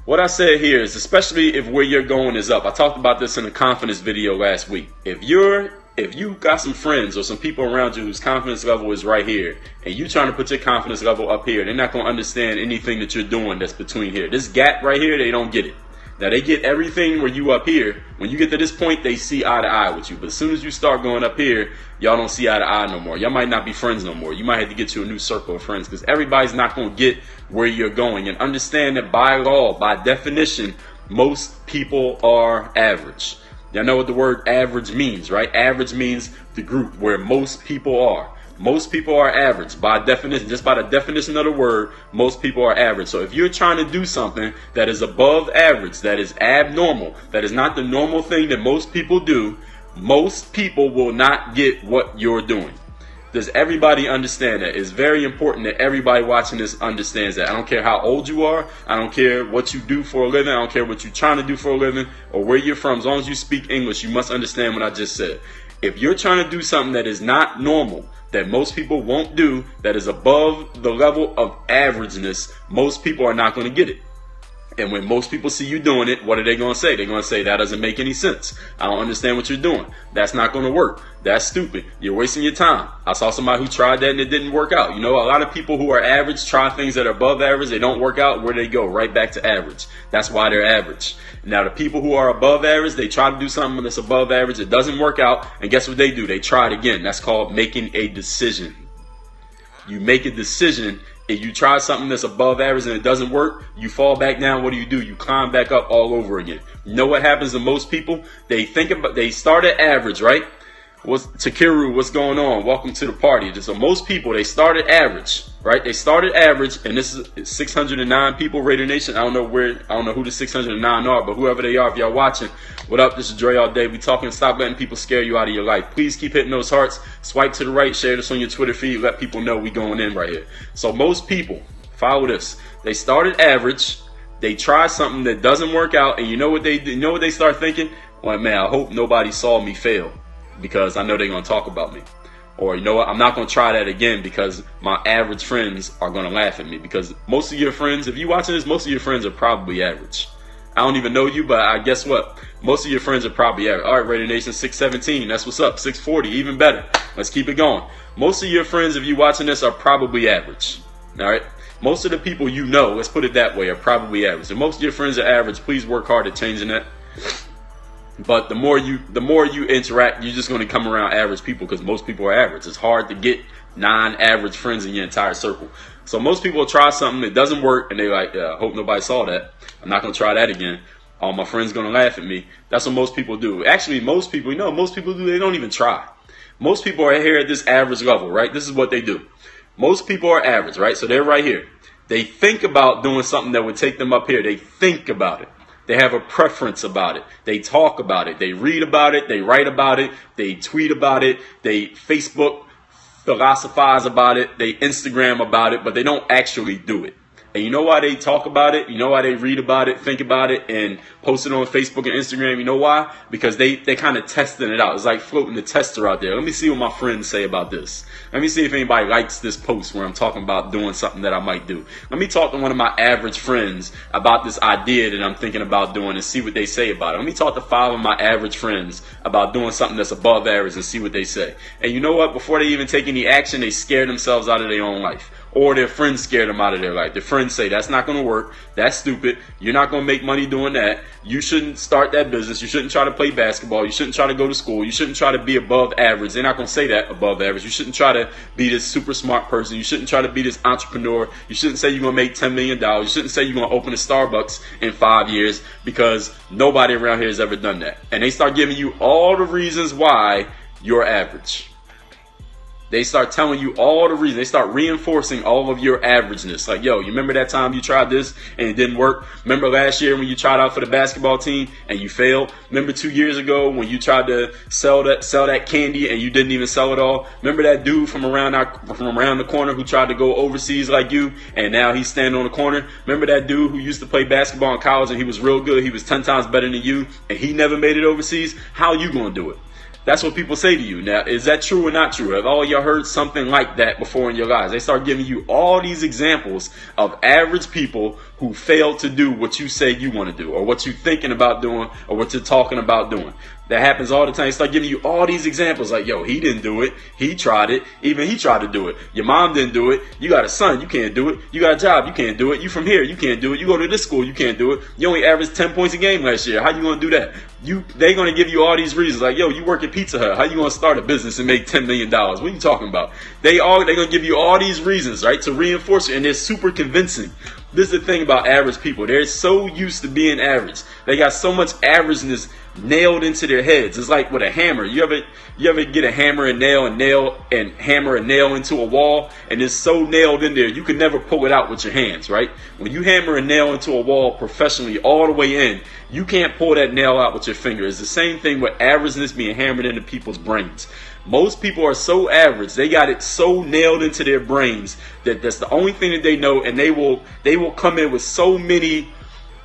[SPEAKER 2] what I said here is, especially if where you're going is up. I talked about this in a confidence video last week. If you got some friends or some people around you whose confidence level is right here, and you trying to put your confidence level up here, they're not going to understand anything that you're doing that's between here. This gap right here, they don't get it. Now, they get everything where you up here. When you get to this point, they see eye to eye with you. But as soon as you start going up here, y'all don't see eye to eye no more. Y'all might not be friends no more. You might have to get you a new circle of friends because everybody's not going to get where you're going. And understand that by law, by definition, most people are average. Y'all know what the word average means, right? Average means the group where most people are. Most people are average by definition. Just by the definition of the word, most people are average. So if you're trying to do something that is above average, that is abnormal, that is not the normal thing that most people do, most people will not get what you're doing. Does everybody understand that? It's very important that everybody watching this understands that. I don't care how old you are. I don't care what you do for a living. I don't care what you're trying to do for a living or where you're from. As long as you speak English, you must understand what I just said. If you're trying to do something that is not normal, that most people won't do, that is above the level of averageness, most people are not going to get it. And when most people see you doing it, what are they going to say? They're going to say, that doesn't make any sense. I don't understand what you're doing. That's not going to work. That's stupid. You're wasting your time. I saw somebody who tried that and it didn't work out. You know, a lot of people who are average try things that are above average. They don't work out. Where do they go? Right back to average. That's why they're average. Now, the people who are above average, they try to do something that's above average. It doesn't work out. And guess what they do? They try it again. That's called making a decision. You make a decision. If you try something that's above average and it doesn't work, you fall back down. What do? You climb back up all over again. You know what happens to most people? They start at average, right? Takiru, what's going on? Welcome to the party. So most people, they start at average, right? They started average, and this is 609 people, Raider Nation. I don't know who the 609 are, but whoever they are, if y'all watching, what up? This is Dre All Day. We talking, stop letting people scare you out of your life. Please keep hitting those hearts. Swipe to the right, share this on your Twitter feed. Let people know we going in right here. So most people, follow this. They started average. They try something that doesn't work out, and you know what they start thinking? Well, man, I hope nobody saw me fail, because I know they're going to talk about me. Or, you know what, I'm not going to try that again because my average friends are going to laugh at me. Because most of your friends, if you're watching this, most of your friends are probably average. I don't even know you, but I guess what? Most of your friends are probably average. All right, Raider Nation, 617, that's what's up. 640, even better. Let's keep it going. Most of your friends, if you're watching this, are probably average. All right? Most of the people you know, let's put it that way, are probably average. If most of your friends are average, please work hard at changing that. But the more you interact, you're just going to come around average people because most people are average. It's hard to get non-average friends in your entire circle. So most people try something that doesn't work and they're like, yeah, I hope nobody saw that. I'm not going to try that again. All my friends going to laugh at me. That's what most people do. Actually, most people do, they don't even try. Most people are here at this average level, right? This is what they do. Most people are average, right? So they're right here. They think about doing something that would take them up here. They think about it. They have a preference about it. They talk about it. They read about it. They write about it. They tweet about it. They Facebook philosophize about it. They Instagram about it, but they don't actually do it. And you know why they talk about it? You know why they read about it, think about it, and post it on Facebook and Instagram? You know why? Because they kind of testing it out. It's like floating the tester out there. Let me see what my friends say about this. Let me see if anybody likes this post where I'm talking about doing something that I might do. Let me talk to one of my average friends about this idea that I'm thinking about doing and see what they say about it. Let me talk to 5 of my average friends about doing something that's above average and see what they say. And you know what? Before they even take any action, they scare themselves out of their own life. Or their friends scared them out of their life. Their friends say, that's not going to work. That's stupid. You're not going to make money doing that. You shouldn't start that business. You shouldn't try to play basketball. You shouldn't try to go to school. You shouldn't try to be above average. They're not going to say that, above average. You shouldn't try to be this super smart person. You shouldn't try to be this entrepreneur. You shouldn't say you're going to make $10 million. You shouldn't say you're going to open a Starbucks in 5 years, because nobody around here has ever done that. And they start giving you all the reasons why you're average. They start telling you all the reasons. They start reinforcing all of your averageness. Like, yo, you remember that time you tried this and it didn't work? Remember last year when you tried out for the basketball team and you failed? Remember 2 years ago when you tried to sell that candy and you didn't even sell it all? Remember that dude from around the corner who tried to go overseas like you and now he's standing on the corner? Remember that dude who used to play basketball in college and he was real good? He was 10 times better than you and he never made it overseas? How are you going to do it? That's what people say to you. Now, is that true or not true? Have all y'all heard something like that before in your lives? They start giving you all these examples of average people who failed to do what you say you want to do, or what you're thinking about doing, or what you're talking about doing. That happens all the time. They start giving you all these examples like, yo, he didn't do it. He tried it. Even he tried to do it. Your mom didn't do it. You got a son. You can't do it. You got a job. You can't do it. You from here. You can't do it. You go to this school. You can't do it. You only averaged 10 points a game last year. How you going to do that? They're going to give you all these reasons like, yo, you work at Pizza Hut. How you going to start a business and make $10 million? What are you talking about? They're going to give you all these reasons, right, to reinforce it. And they're super convincing. This is the thing about average people. They're so used to being average. They got so much averageness nailed into their heads. It's like with a hammer. You ever get a hammer and hammer a nail into a wall, and it's so nailed in there you can never pull it out with your hands, right? When you hammer a nail into a wall professionally all the way in, you can't pull that nail out with your finger. It's the same thing with averageness being hammered into people's brains. Most people are so average, they got it so nailed into their brains that that's the only thing that they know, and they will come in with so many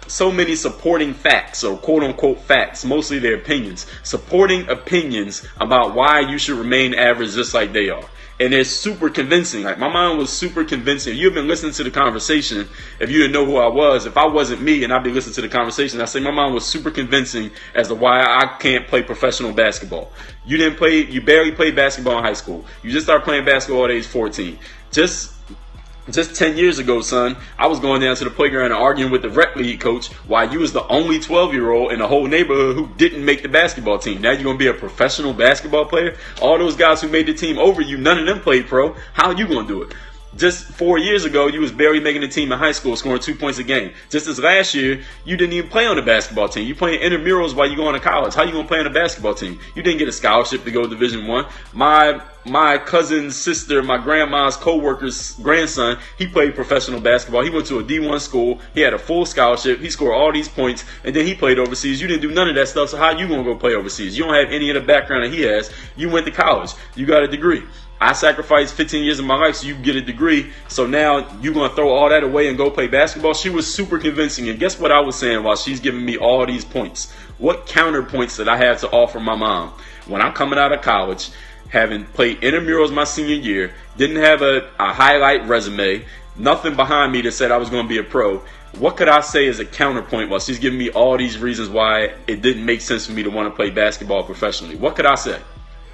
[SPEAKER 2] supporting facts, or quote unquote facts, mostly their opinions, supporting opinions about why you should remain average just like they are. And it's super convincing. Like, my mind was super convincing. If you've been listening to the conversation, if you didn't know who I was, if I wasn't me and I'd be listening to the conversation, I say my mind was super convincing as to why I can't play professional basketball. You barely played basketball in high school. You just started playing basketball at age 14. Just 10 years ago, son, I was going down to the playground and arguing with the rec league coach why you was the only 12-year-old in the whole neighborhood who didn't make the basketball team. Now you're going to be a professional basketball player? All those guys who made the team over you, none of them played pro. How are you going to do it? Just 4 years ago, you was barely making the team in high school, scoring 2 points a game. Just as last year, you didn't even play on the basketball team. You playing intramurals while you going to college. How you going to play on the basketball team? You didn't get a scholarship to go to Division I. My cousin's sister, my grandma's co-worker's grandson, he played professional basketball. He went to a D1 school. He had a full scholarship. He scored all these points, and then he played overseas. You didn't do none of that stuff, so how you going to go play overseas? You don't have any of the background that he has. You went to college. You got a degree. I sacrificed 15 years of my life so you get a degree. So now you're going to throw all that away and go play basketball? She was super convincing. And guess what I was saying while she's giving me all these points? What counterpoints did I have to offer my mom when I'm coming out of college, having played intramurals my senior year, didn't have a highlight resume, nothing behind me that said I was going to be a pro? What could I say as a counterpoint while she's giving me all these reasons why it didn't make sense for me to want to play basketball professionally? What could I say?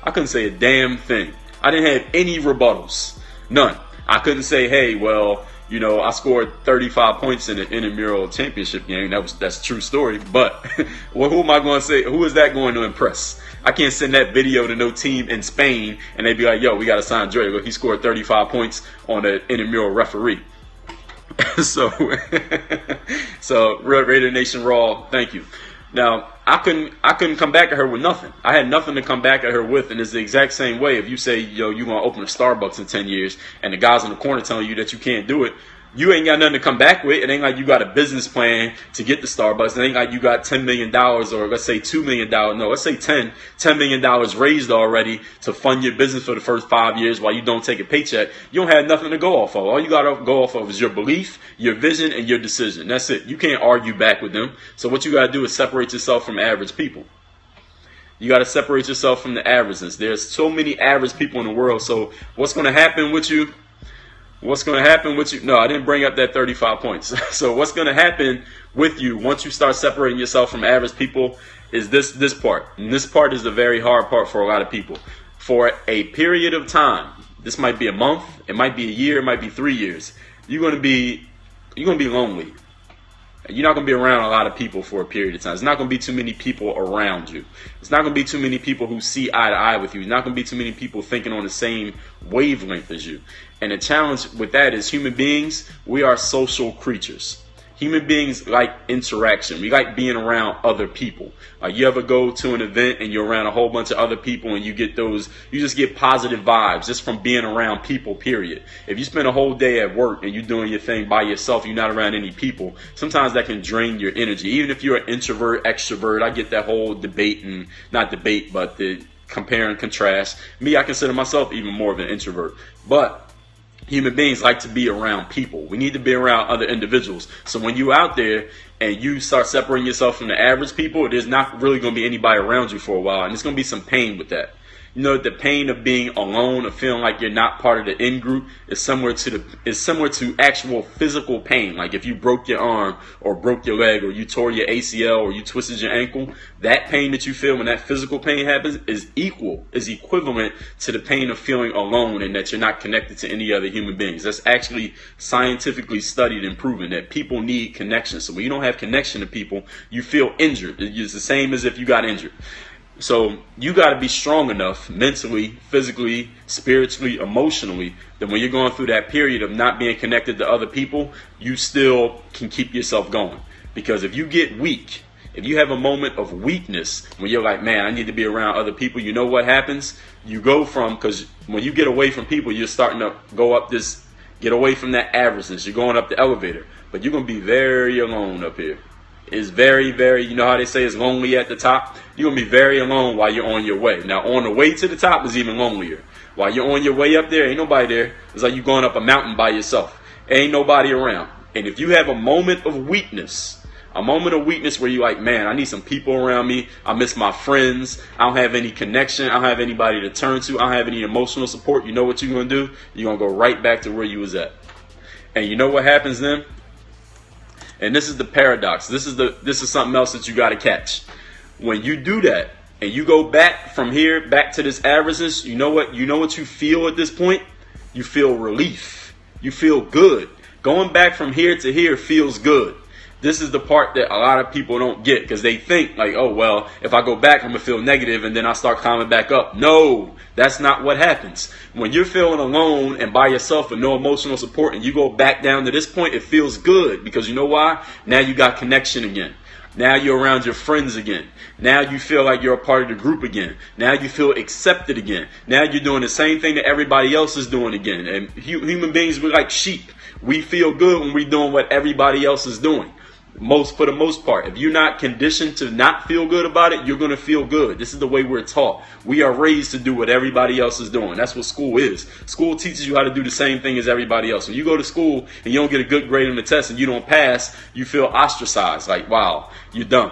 [SPEAKER 2] I couldn't say a damn thing. I didn't have any rebuttals. None. I couldn't say, hey, well, you know, I scored 35 points in an intramural championship game. That's a true story. But well, who am I going to say? Who is that going to impress? I can't send that video to no team in Spain and they be like, yo, we got to sign Dre. Look, he scored 35 points on an intramural referee. So Real Raider Nation Raw, thank you. Now, I couldn't come back at her with nothing. I had nothing to come back at her with, and it's the exact same way. If you say, yo, you're going to open a Starbucks in 10 years, and the guys in the corner telling you that you can't do it, you ain't got nothing to come back with. It ain't like you got a business plan to get to Starbucks. It ain't like you got $10 million or let's say $2 million. No, let's say $10 million raised already to fund your business for the first 5 years while you don't take a paycheck. You don't have nothing to go off of. All you got to go off of is your belief, your vision, and your decision. That's it. You can't argue back with them. So what you got to do is separate yourself from average people. You got to separate yourself from the averageness. There's so many average people in the world. So what's going to happen with you? No, I didn't bring up that 35 points. So what's going to happen with you once you start separating yourself from average people is this part. And this part is the very hard part for a lot of people. For a period of time, this might be a month, it might be a year, it might be 3 years. You're going to be lonely. You're not going to be around a lot of people for a period of time. It's not going to be too many people around you. It's not going to be too many people who see eye to eye with you. It's not going to be too many people thinking on the same wavelength as you. And the challenge with that is human beings, we are social creatures. Human beings like interaction. We like being around other people. Like you ever go to an event and you're around a whole bunch of other people and you just get positive vibes just from being around people, period. If you spend a whole day at work and you're doing your thing by yourself, you're not around any people, sometimes that can drain your energy. Even if you're an introvert, extrovert, I get that whole debate and not debate, but the compare and contrast. Me, I consider myself even more of an introvert. But human beings like to be around people. We need to be around other individuals. So when you're out there and you start separating yourself from the average people, there's not really going to be anybody around you for a while. And there's going to be some pain with that. You know, the pain of being alone, of feeling like you're not part of the in-group is similar to actual physical pain. Like if you broke your arm or broke your leg or you tore your ACL or you twisted your ankle, that pain that you feel when that physical pain happens is equivalent to the pain of feeling alone and that you're not connected to any other human beings. That's actually scientifically studied and proven that people need connection. So when you don't have connection to people, you feel injured. It's the same as if you got injured. So you got to be strong enough mentally, physically, spiritually, emotionally, that when you're going through that period of not being connected to other people, you still can keep yourself going. Because if you get weak, if you have a moment of weakness when you're like, man, I need to be around other people, you know what happens? You go from, because when you get away from people, you're starting to get away from that averageness. You're going up the elevator, but you're going to be very alone up here. It's very, very, you know how they say it's lonely at the top? You're going to be very alone while you're on your way. Now, on the way to the top is even lonelier. While you're on your way up there, ain't nobody there. It's like you're going up a mountain by yourself. Ain't nobody around. And if you have a moment of weakness where you're like, man, I need some people around me. I miss my friends. I don't have any connection. I don't have anybody to turn to. I don't have any emotional support. You know what you're going to do? You're going to go right back to where you was at. And you know what happens then? And this is the paradox. This is something else that you got to catch. When you do that and you go back from here back to this averageness, you know what you feel at this point? You feel relief. You feel good. Going back from here to here feels good. This is the part that a lot of people don't get because they think like, oh, well, if I go back, I'm going to feel negative and then I start climbing back up. No, that's not what happens. When you're feeling alone and by yourself with no emotional support and you go back down to this point, it feels good because you know why? Now you got connection again. Now you're around your friends again. Now you feel like you're a part of the group again. Now you feel accepted again. Now you're doing the same thing that everybody else is doing again. And human beings, we're like sheep. We feel good when we're doing what everybody else is doing. For the most part, if you're not conditioned to not feel good about it, you're going to feel good. This is the way we're taught. We are raised to do what everybody else is doing. That's what school is. School teaches you how to do the same thing as everybody else. When you go to school and you don't get a good grade on the test and you don't pass, you feel ostracized. Like, wow, you're dumb.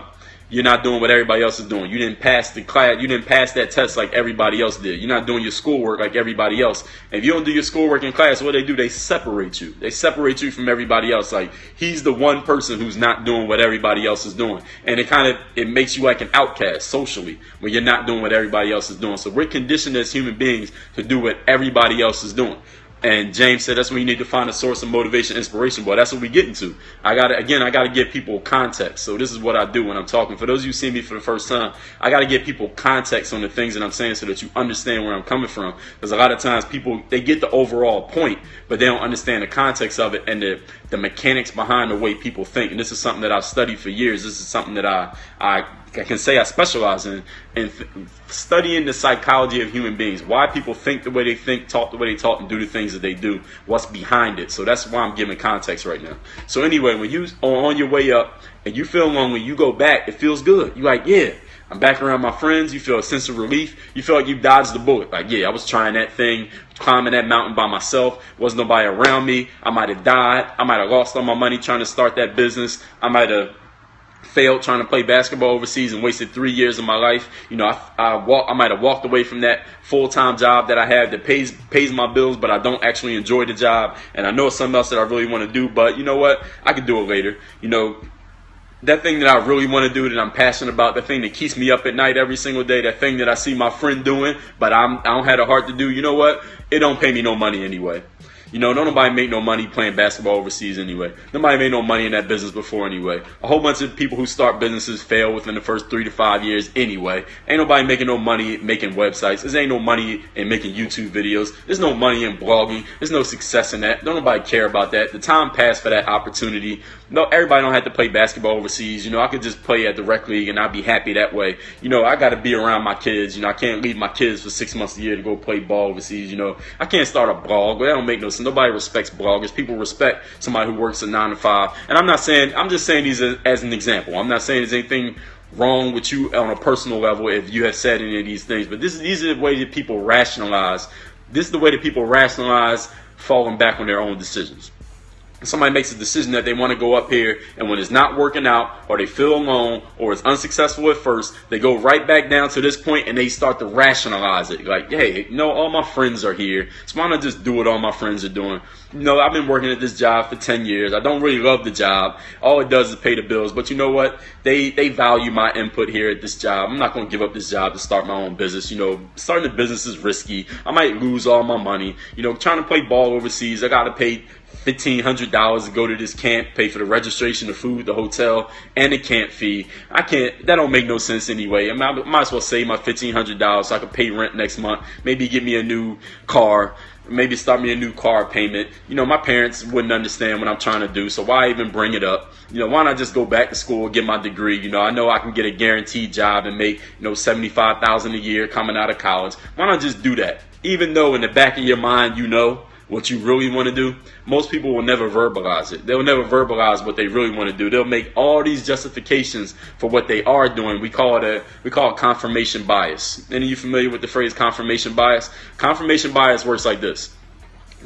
[SPEAKER 2] You're not doing what everybody else is doing. You didn't pass the class. You didn't pass that test like everybody else did. You're not doing your schoolwork like everybody else. And if you don't do your schoolwork in class, what do? They separate you. They separate you from everybody else. Like he's the one person who's not doing what everybody else is doing. And it makes you like an outcast socially when you're not doing what everybody else is doing. So we're conditioned as human beings to do what everybody else is doing. And James said that's when you need to find a source of motivation, inspiration. Boy, that's what we get into. I got to give people context. So this is what I do when I'm talking. For those of you who see me for the first time, I got to give people context on the things that I'm saying so that you understand where I'm coming from. Because a lot of times people, they get the overall point, but they don't understand the context of it and the mechanics behind the way people think. And this is something that I've studied for years. This is something that I can say I specialize in studying the psychology of human beings, why people think the way they think, talk the way they talk, and do the things that they do, what's behind it. So that's why I'm giving context right now. So anyway, when you are on your way up and you feel lonely, you go back, it feels good. You're like, yeah, I'm back around my friends. You feel a sense of relief. You feel like you dodged the bullet. Like, yeah, I was trying that thing, climbing that mountain by myself. Wasn't nobody around me. I might have died. I might have lost all my money trying to start that business. I might have failed trying to play basketball overseas and wasted 3 years of my life. You know, I might have walked away from that full-time job that I had that pays my bills, but I don't actually enjoy the job. And I know it's something else that I really want to do, but you know what? I can do it later. You know, that thing that I really want to do, that I'm passionate about, the thing that keeps me up at night every single day, that thing that I see my friend doing, but I don't have the heart to do, you know what? It don't pay me no money anyway. You know, don't nobody make no money playing basketball overseas anyway. Nobody made no money in that business before anyway. A whole bunch of people who start businesses fail within the first 3 to 5 years anyway. Ain't nobody making no money making websites. There ain't no money in making YouTube videos. There's no money in blogging. There's no success in that. Don't nobody care about that. The time passed for that opportunity. No, everybody don't have to play basketball overseas. You know, I could just play at the rec league and I'd be happy that way. You know, I got to be around my kids. You know, I can't leave my kids for 6 months a year to go play ball overseas. You know, I can't start a blog. That don't make no sense. Nobody respects bloggers. People respect somebody who works a 9 to 5. And I'm just saying these as an example. I'm not saying there's anything wrong with you on a personal level if you have said any of these things. But these are the way that people rationalize. This is the way that people rationalize falling back on their own decisions. Somebody makes a decision that they want to go up here, and when it's not working out, or they feel alone, or it's unsuccessful at first, they go right back down to this point and they start to rationalize it. Like, hey, you know, all my friends are here, so why not just do what all my friends are doing? You know, I've been working at this job for 10 years. I don't really love the job. All it does is pay the bills. But you know what? They value my input here at this job. I'm not going to give up this job to start my own business. You know, starting a business is risky. I might lose all my money. You know, trying to play ball overseas, I got to pay $1,500 to go to this camp, pay for the registration, the food, the hotel, and the camp fee. That don't make no sense anyway. I might as well save my $1,500 so I can pay rent next month. Maybe get me a new car. Maybe start me a new car payment. You know, my parents wouldn't understand what I'm trying to do, so why even bring it up? You know, why not just go back to school, get my degree? You know I can get a guaranteed job and make, you know, $75,000 a year coming out of college. Why not just do that? Even though in the back of your mind, you know what you really want to do, most people will never verbalize it. They'll never verbalize what they really want to do. They'll make all these justifications for what they are doing. We call it confirmation bias. Any of you familiar with the phrase confirmation bias? Confirmation bias works like this.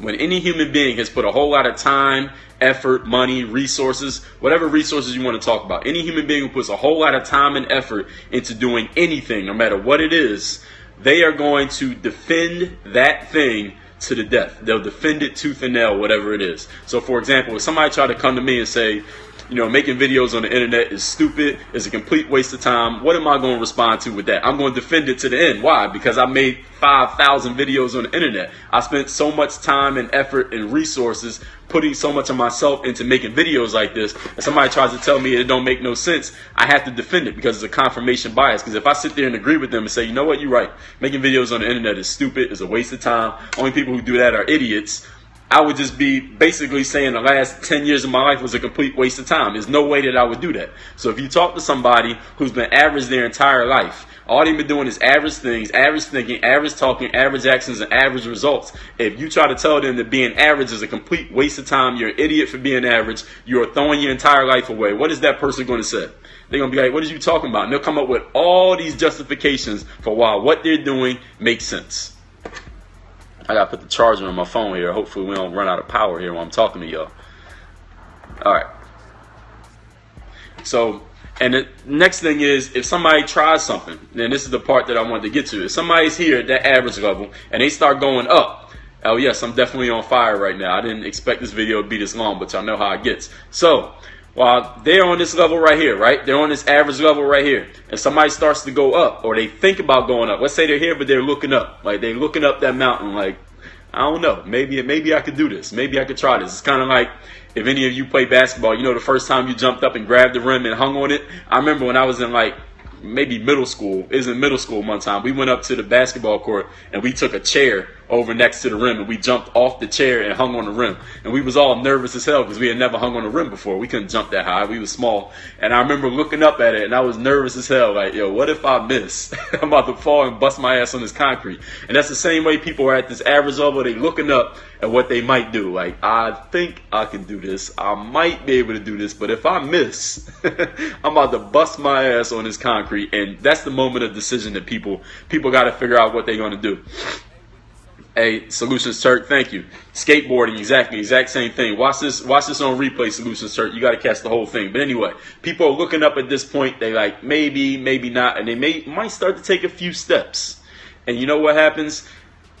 [SPEAKER 2] When any human being has put a whole lot of time, effort, money, resources, whatever resources you want to talk about, any human being who puts a whole lot of time and effort into doing anything, no matter what it is, they are going to defend that thing to the death. They'll defend it tooth and nail, whatever it is. So for example, if somebody tried to come to me and say, you know, making videos on the internet is stupid, is a complete waste of time, what am I going to respond to with that? I'm going to defend it to the end. Why? Because I made 5,000 videos on the internet. I spent so much time and effort and resources putting so much of myself into making videos like this, and somebody tries to tell me it don't make no sense, I have to defend it because it's a confirmation bias. Because if I sit there and agree with them and say, you know what, you're right, making videos on the internet is stupid, is a waste of time, only people who do that are idiots, I would just be basically saying the last 10 years of my life was a complete waste of time. There's no way that I would do that. So if you talk to somebody who's been average their entire life, all they've been doing is average things, average thinking, average talking, average actions, and average results. If you try to tell them that being average is a complete waste of time, you're an idiot for being average, you're throwing your entire life away, what is that person going to say? They're going to be like, what are you talking about? And they'll come up with all these justifications for why what they're doing makes sense. I got to put the charger on my phone here. Hopefully we don't run out of power here while I'm talking to y'all. All right. So, and the next thing is, if somebody tries something, then this is the part that I wanted to get to. If somebody's here at that average level and they start going up, oh yes, I'm definitely on fire right now. I didn't expect this video to be this long, but y'all know how it gets. So, while they're on this level right here, right? They're on this average level right here. And somebody starts to go up, or they think about going up. Let's say they're here, but they're looking up. Like, they're looking up that mountain like, I don't know. Maybe I could do this. Maybe I could try this. It's kind of like if any of you play basketball, you know the first time you jumped up and grabbed the rim and hung on it. I remember when I was in like maybe middle school. It was in middle school one time. We went up to the basketball court and we took a chair over next to the rim, and we jumped off the chair and hung on the rim. And we was all nervous as hell because we had never hung on the rim before. We couldn't jump that high. We was small. And I remember looking up at it, and I was nervous as hell. Like, yo, what if I miss? I'm about to fall and bust my ass on this concrete. And that's the same way people are at this average level. They looking up at what they might do. Like, I think I can do this. I might be able to do this. But if I miss, I'm about to bust my ass on this concrete. And that's the moment of decision that people got to figure out what they're going to do. Hey, Solutions Turk, thank you. Skateboarding, exact same thing. Watch this on replay, Solutions Turk. You got to catch the whole thing. But anyway, people are looking up at this point. They like, maybe not. And they might start to take a few steps. And you know what happens?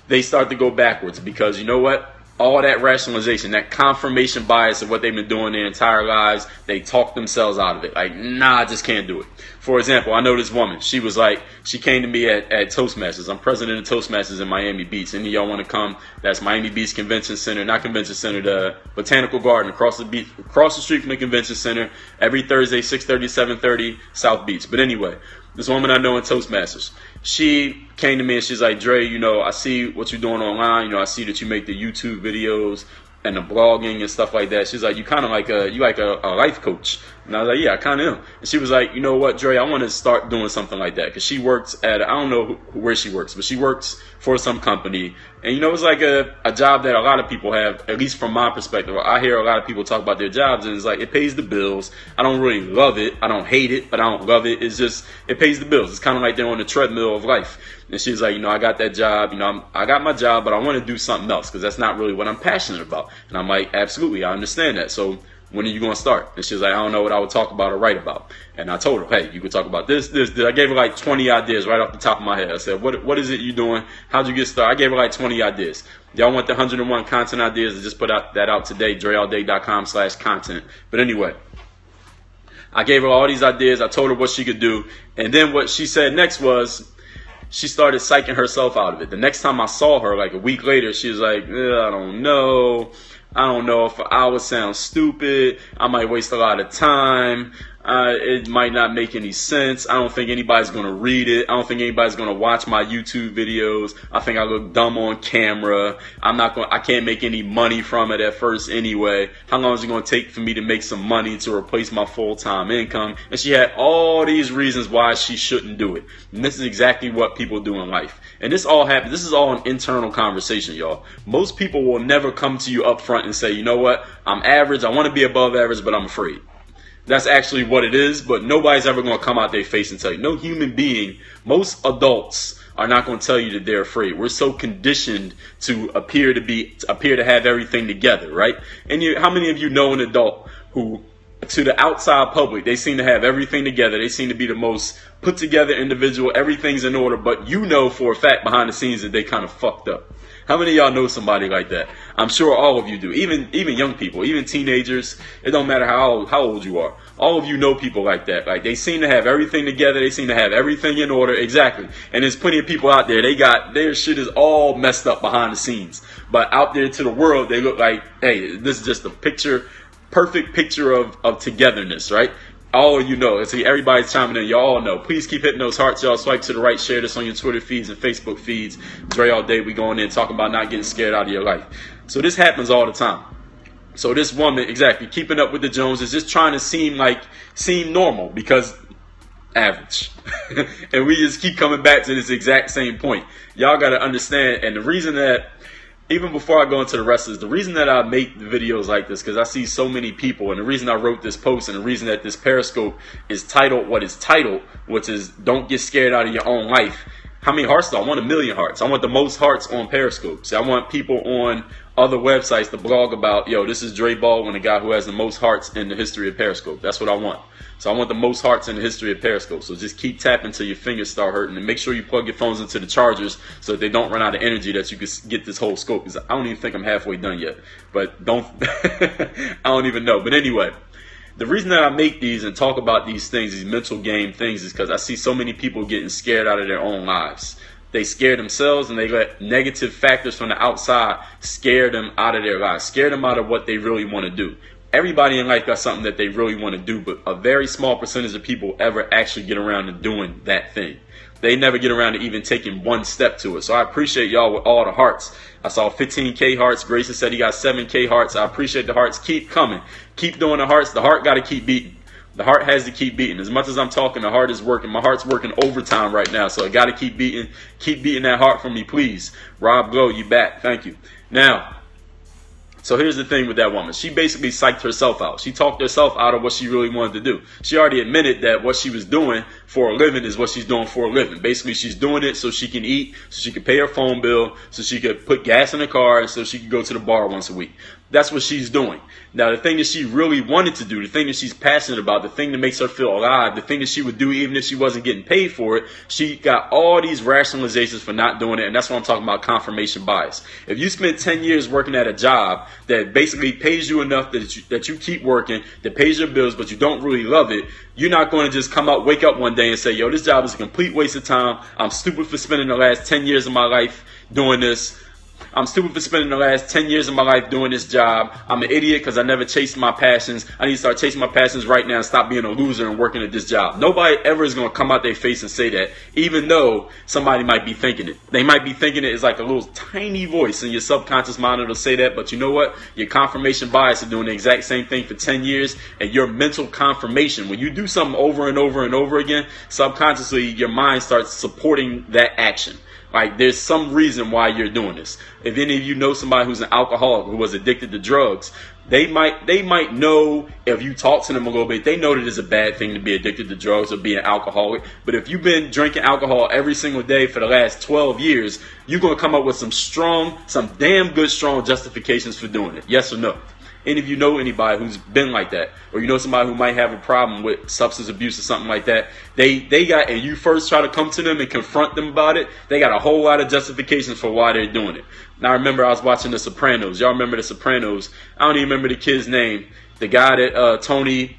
[SPEAKER 2] They start to go backwards because you know what? All that rationalization, that confirmation bias of what they've been doing their entire lives, they talk themselves out of it. Like, nah, I just can't do it. For example, I know this woman. She was like, she came to me at Toastmasters. I'm president of Toastmasters in Miami Beach. Any of y'all want to come? That's Miami Beach Convention Center, not Convention Center, the Botanical Garden across the street from the Convention Center. Every Thursday, 6:30, 7:30, South Beach. But anyway, this woman I know in Toastmasters, she came to me and she's like, Dre, you know, I see what you're doing online. You know, I see that you make the YouTube videos and the blogging and stuff like that. She's like, you kind of like a life coach. And I was like, yeah, I kind of am. And she was like, you know what, Dre, I want to start doing something like that. Because she works at, I don't know where she works, but she works for some company. And, you know, it's like a job that a lot of people have, at least from my perspective. I hear a lot of people talk about their jobs, and it's like, it pays the bills. I don't really love it. I don't hate it, but I don't love it. It's just, it pays the bills. It's kind of like they're on the treadmill of life. And she's like, you know, I got that job. You know, I got my job, but I want to do something else because that's not really what I'm passionate about. And I'm like, absolutely, I understand that. So when are you going to start? And she's like, I don't know what I would talk about or write about. And I told her, hey, you could talk about this. I gave her like 20 ideas right off the top of my head. I said, what is it you doing? How'd you get started? I gave her like 20 ideas. Y'all want the 101 content ideas? I just put that out today, dreallday.com/content. But anyway, I gave her all these ideas. I told her what she could do. And then what she said next was, she started psyching herself out of it. The next time I saw her, like a week later, she was like, I don't know if I would sound stupid. I might waste a lot of time. It might not make any sense. I don't think anybody's going to read it. I don't think anybody's going to watch my YouTube videos. I think I look dumb on camera. I can't make any money from it at first anyway. How long is it going to take for me to make some money to replace my full-time income? And she had all these reasons why she shouldn't do it. And this is exactly what people do in life. And this all happens. This is all an internal conversation, y'all. Most people will never come to you up front and say, you know what? I'm average. I want to be above average, but I'm afraid. That's actually what it is, but nobody's ever going to come out their face and tell you. No human being, most adults are not going to tell you that they're afraid. We're so conditioned to appear to have everything together, right? And how many of you know an adult who, to the outside public, they seem to have everything together. They seem to be the most put together individual. Everything's in order, but you know for a fact behind the scenes that they kind of fucked up. How many of y'all know somebody like that? I'm sure all of you do. Even young people, even teenagers. It don't matter how old you are. All of you know people like that. Like, they seem to have everything together. They seem to have everything in order. Exactly. And there's plenty of people out there. Their shit is all messed up behind the scenes. But out there to the world, they look like, hey, this is just a perfect picture of togetherness, right? All of you know. See, everybody's chiming in. Y'all all know. Please keep hitting those hearts, y'all. Swipe to the right. Share this on your Twitter feeds and Facebook feeds. Dre all day. We going in talking about not getting scared out of your life. So this happens all the time. So this woman, exactly, keeping up with the Joneses, just trying to seem normal because average. And we just keep coming back to this exact same point. Y'all got to understand. And the reason that, even before I go into the rest of this, the reason that I make the videos like this, because I see so many people, and the reason I wrote this post, and the reason that this Periscope is titled what it's titled, which is Don't Get Scared Out of Your Own Life. How many hearts do I want? 1 million hearts. I want the most hearts on Periscope. See, I want people on other websites to blog about, yo, this is Dre Baldwin, the guy who has the most hearts in the history of Periscope. That's what I want. So I want the most hearts in the history of Periscope. So just keep tapping till your fingers start hurting, and make sure you plug your phones into the chargers so that they don't run out of energy, that you can get this whole scope. Because I don't even think I'm halfway done yet. But I don't even know. But anyway, the reason that I make these and talk about these things, these mental game things, is because I see so many people getting scared out of their own lives. They scare themselves, and they let negative factors from the outside scare them out of their lives, scare them out of what they really want to do. everybody in life got something that they really want to do, but a very small percentage of people ever actually get around to doing that thing. They never get around to even taking one step to it. So I appreciate y'all with all the hearts. I saw 15K hearts. Grayson said he got 7K hearts. I appreciate the hearts. Keep coming. Keep doing the hearts. The heart got to keep beating. The heart has to keep beating. As much as I'm talking, the heart is working. My heart's working overtime right now, so I got to keep beating. Keep beating that heart for me, please. Rob Glow, you back. Thank you. Now, so here's the thing with that woman. She basically psyched herself out. She talked herself out of what she really wanted to do. She already admitted that what she was doing for a living is what she's doing for a living. Basically, she's doing it so she can eat, so she can pay her phone bill, so she could put gas in her car, and so she could go to the bar once a week. That's what she's doing. Now, the thing that she really wanted to do, the thing that she's passionate about, the thing that makes her feel alive, the thing that she would do even if she wasn't getting paid for it, she got all these rationalizations for not doing it, and that's what I'm talking about, confirmation bias. If you spend 10 years working at a job that basically pays you enough that you keep working, that pays your bills, but you don't really love it, you're not going to just wake up one day and say, yo, this job is a complete waste of time. I'm stupid for spending the last 10 years of my life doing this. I'm stupid for spending the last 10 years of my life doing this job. I'm an idiot because I never chased my passions. I need to start chasing my passions right now and stop being a loser and working at this job. Nobody ever is going to come out their face and say that, even though somebody might be thinking it. They might be thinking it is like a little tiny voice in your subconscious mind that'll say that. But you know what? Your confirmation bias is doing the exact same thing for 10 years. And your mental confirmation, when you do something over and over and over again, subconsciously your mind starts supporting that action. Like, there's some reason why you're doing this. If any of you know somebody who's an alcoholic who was addicted to drugs, they might know, if you talk to them a little bit, they know that it's a bad thing to be addicted to drugs or be an alcoholic. But if you've been drinking alcohol every single day for the last 12 years, you're going to come up with some damn good strong justifications for doing it. Yes or no? Any of you know anybody who's been like that, or you know somebody who might have a problem with substance abuse or something like that, and you first try to come to them and confront them about it, they got a whole lot of justifications for why they're doing it. Now, I remember I was watching The Sopranos. Y'all remember The Sopranos? I don't even remember the kid's name. The guy that Tony,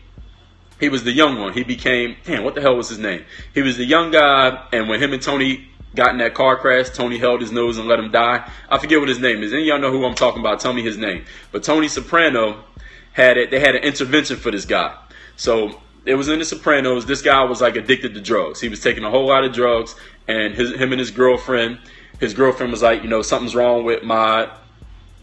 [SPEAKER 2] he was the young one. He became, what the hell was his name? He was the young guy, and when him and Tony got in that car crash, Tony held his nose and let him die. I forget what his name is. Any of y'all know who I'm talking about? Tell me his name. But Tony Soprano they had an intervention for this guy. So it was in The Sopranos. This guy was like addicted to drugs. He was taking a whole lot of drugs, and him and his girlfriend was like, something's wrong with my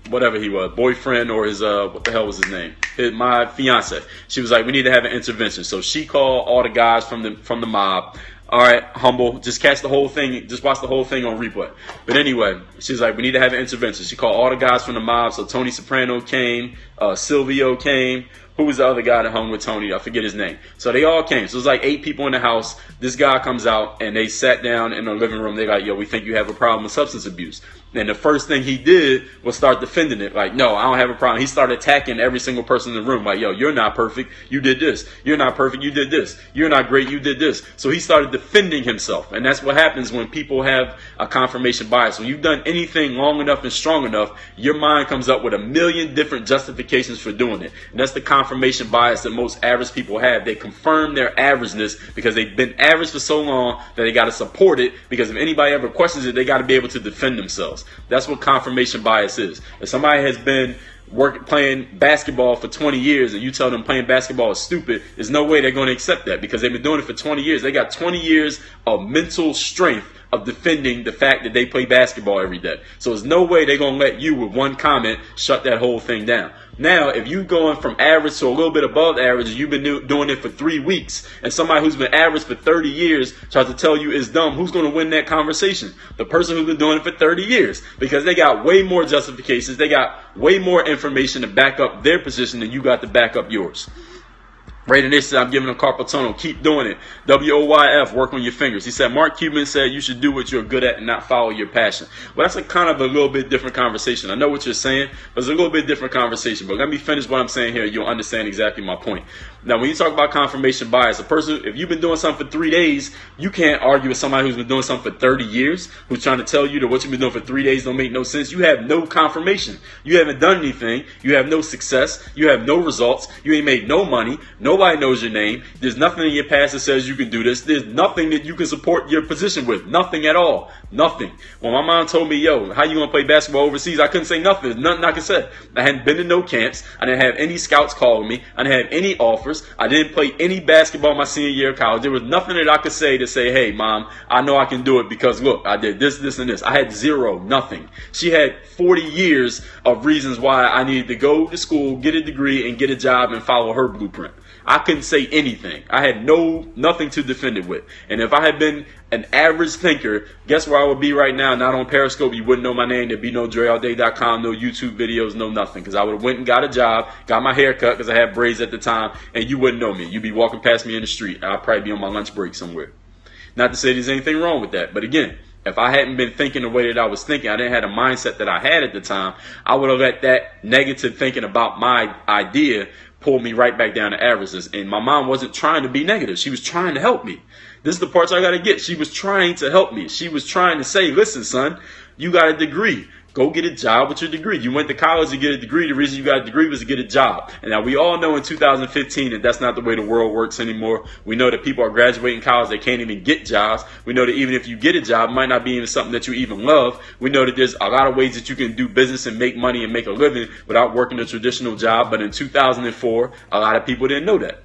[SPEAKER 2] whatever he was, boyfriend, or his what the hell was his name? My fiance. She was like, we need to have an intervention. So she called all the guys from the mob. All right, humble, just catch the whole thing, just watch the whole thing on replay. But anyway, she's like, we need to have an intervention. She called all the guys from the mob. So Tony Soprano came, Silvio came. Who was the other guy that hung with Tony? I forget his name. So they all came. So it was like 8 people in the house. This guy comes out, and they sat down in the living room. They're like, yo, we think you have a problem with substance abuse. And the first thing he did was start defending it. Like, no, I don't have a problem. He started attacking every single person in the room. Like, yo, you're not perfect. You did this. You're not perfect. You did this. You're not great. You did this. So he started defending himself. And that's what happens when people have a confirmation bias. When you've done anything long enough and strong enough, your mind comes up with a million different justifications for doing it. And that's the confirmation bias that most average people have. They confirm their averageness because they've been average for so long that they got to support it, because if anybody ever questions it, they got to be able to defend themselves. That's what confirmation bias is. If somebody has been playing basketball for 20 years and you tell them playing basketball is stupid, there's no way they're going to accept that, because they've been doing it for 20 years. They got 20 years of mental strength of defending the fact that they play basketball every day. So there's no way they're going to let you, with one comment, shut that whole thing down. Now, if you're going from average to a little bit above average, and you've been doing it for 3 weeks, and somebody who's been average for 30 years tries to tell you it's dumb, who's going to win that conversation? The person who's been doing it for 30 years. Because they got way more justifications. They got way more information to back up their position than you got to back up yours. Right, and they said, I'm giving a carpal tunnel. Keep doing it. WOYF, work on your fingers. He said, Mark Cuban said you should do what you're good at and not follow your passion. Well, that's a kind of a little bit different conversation. I know what you're saying, but it's a little bit different conversation. But let me finish what I'm saying here. You'll understand exactly my point. Now, when you talk about confirmation bias, a person, if you've been doing something for 3 days, you can't argue with somebody who's been doing something for 30 years, who's trying to tell you that what you've been doing for 3 days don't make no sense. You have no confirmation. You haven't done anything. You have no success. You have no results. You ain't made no money, no Nobody knows your name. There's nothing in your past that says you can do this. There's nothing that you can support your position with. Nothing at all. Nothing. When my mom told me, yo, how you going to play basketball overseas? I couldn't say nothing. There's nothing I could say. I hadn't been to no camps. I didn't have any scouts calling me. I didn't have any offers. I didn't play any basketball my senior year of college. There was nothing that I could say to say, hey, mom, I know I can do it because, look, I did this, this, and this. I had zero, nothing. She had 40 years of reasons why I needed to go to school, get a degree, and get a job and follow her blueprint. I couldn't say anything. I had nothing to defend it with. And if I had been an average thinker, guess where I would be right now? Not on Periscope. You wouldn't know my name. There'd be no DreAllDay.com, no YouTube videos, no nothing. Because I would have went and got a job, got my hair cut because I had braids at the time, and you wouldn't know me. You'd be walking past me in the street. I'd probably be on my lunch break somewhere. Not to say there's anything wrong with that. But again, if I hadn't been thinking the way that I was thinking, I didn't have the mindset that I had at the time, I would have let that negative thinking about my idea pull me right back down to averages. And my mom wasn't trying to be negative. She was trying to help me. This is the parts I got to get. She was trying to help me. She was trying to say, listen, son, you got a degree. Go get a job with your degree. You went to college to get a degree. The reason you got a degree was to get a job. And now we all know in 2015 that that's not the way the world works anymore. We know that people are graduating college. They can't even get jobs. We know that even if you get a job, it might not be even something that you even love. We know that there's a lot of ways that you can do business and make money and make a living without working a traditional job. But in 2004, a lot of people didn't know that.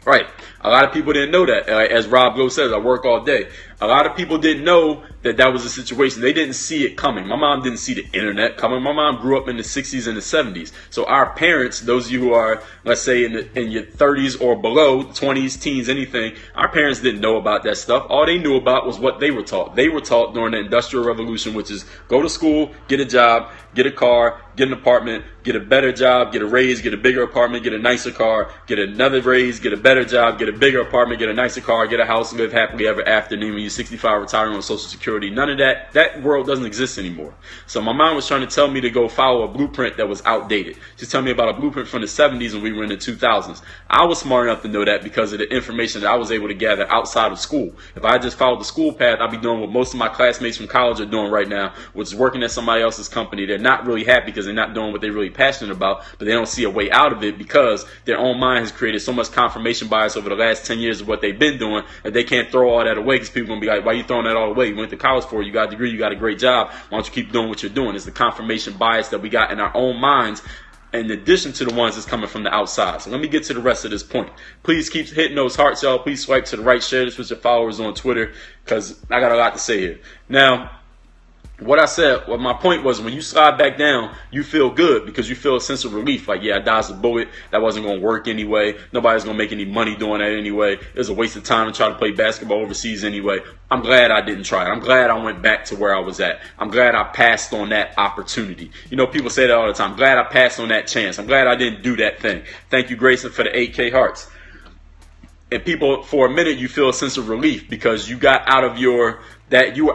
[SPEAKER 2] Right. A lot of people didn't know that. As Rob Lowe says, I work all day. A lot of people didn't know that that was a situation. They didn't see it coming. My mom didn't see the internet coming. My mom grew up in the 60s and the 70s. So our parents, those of you who are, let's say, in your 30s or below, 20s, teens, anything, our parents didn't know about that stuff. All they knew about was what they were taught. They were taught during the Industrial Revolution, which is go to school, get a job, get a car, get an apartment, get a better job, get a raise, get a bigger apartment, get a nicer car, get another raise, get a better job, get a bigger apartment, get a nicer car, get a house, live happily ever after. And then when you're 65, retiring on Social Security, none of that. That world doesn't exist anymore. So my mom was trying to tell me to go follow a blueprint that was outdated. She's telling me about a blueprint from the 70s when we were in the 2000s. I was smart enough to know that because of the information that I was able to gather outside of school. If I just followed the school path, I'd be doing what most of my classmates from college are doing right now, which is working at somebody else's company. They're not really happy because they're not doing what they're really passionate about, but they don't see a way out of it because their own mind has created so much confirmation bias over the last 10 years of what they've been doing that they can't throw all that away because people are going to be like, why are you throwing that all away? You went to college for it. You got a degree. You got a great job. Why don't you keep doing what you're doing? It's the confirmation bias that we got in our own minds in addition to the ones that's coming from the outside. So let me get to the rest of this point. Please keep hitting those hearts, y'all. Please swipe to the right. Share this with your followers on Twitter because I got a lot to say here. Now, what I said, what my point was, when you slide back down, you feel good because you feel a sense of relief. Like, yeah, I dodged a bullet. That wasn't going to work anyway. Nobody's going to make any money doing that anyway. It was a waste of time to try to play basketball overseas anyway. I'm glad I didn't try it. I'm glad I went back to where I was at. I'm glad I passed on that opportunity. You know, people say that all the time. I'm glad I passed on that chance. I'm glad I didn't do that thing. Thank you, Grayson, for the 8K hearts. And people, for a minute, you feel a sense of relief because you got out of you were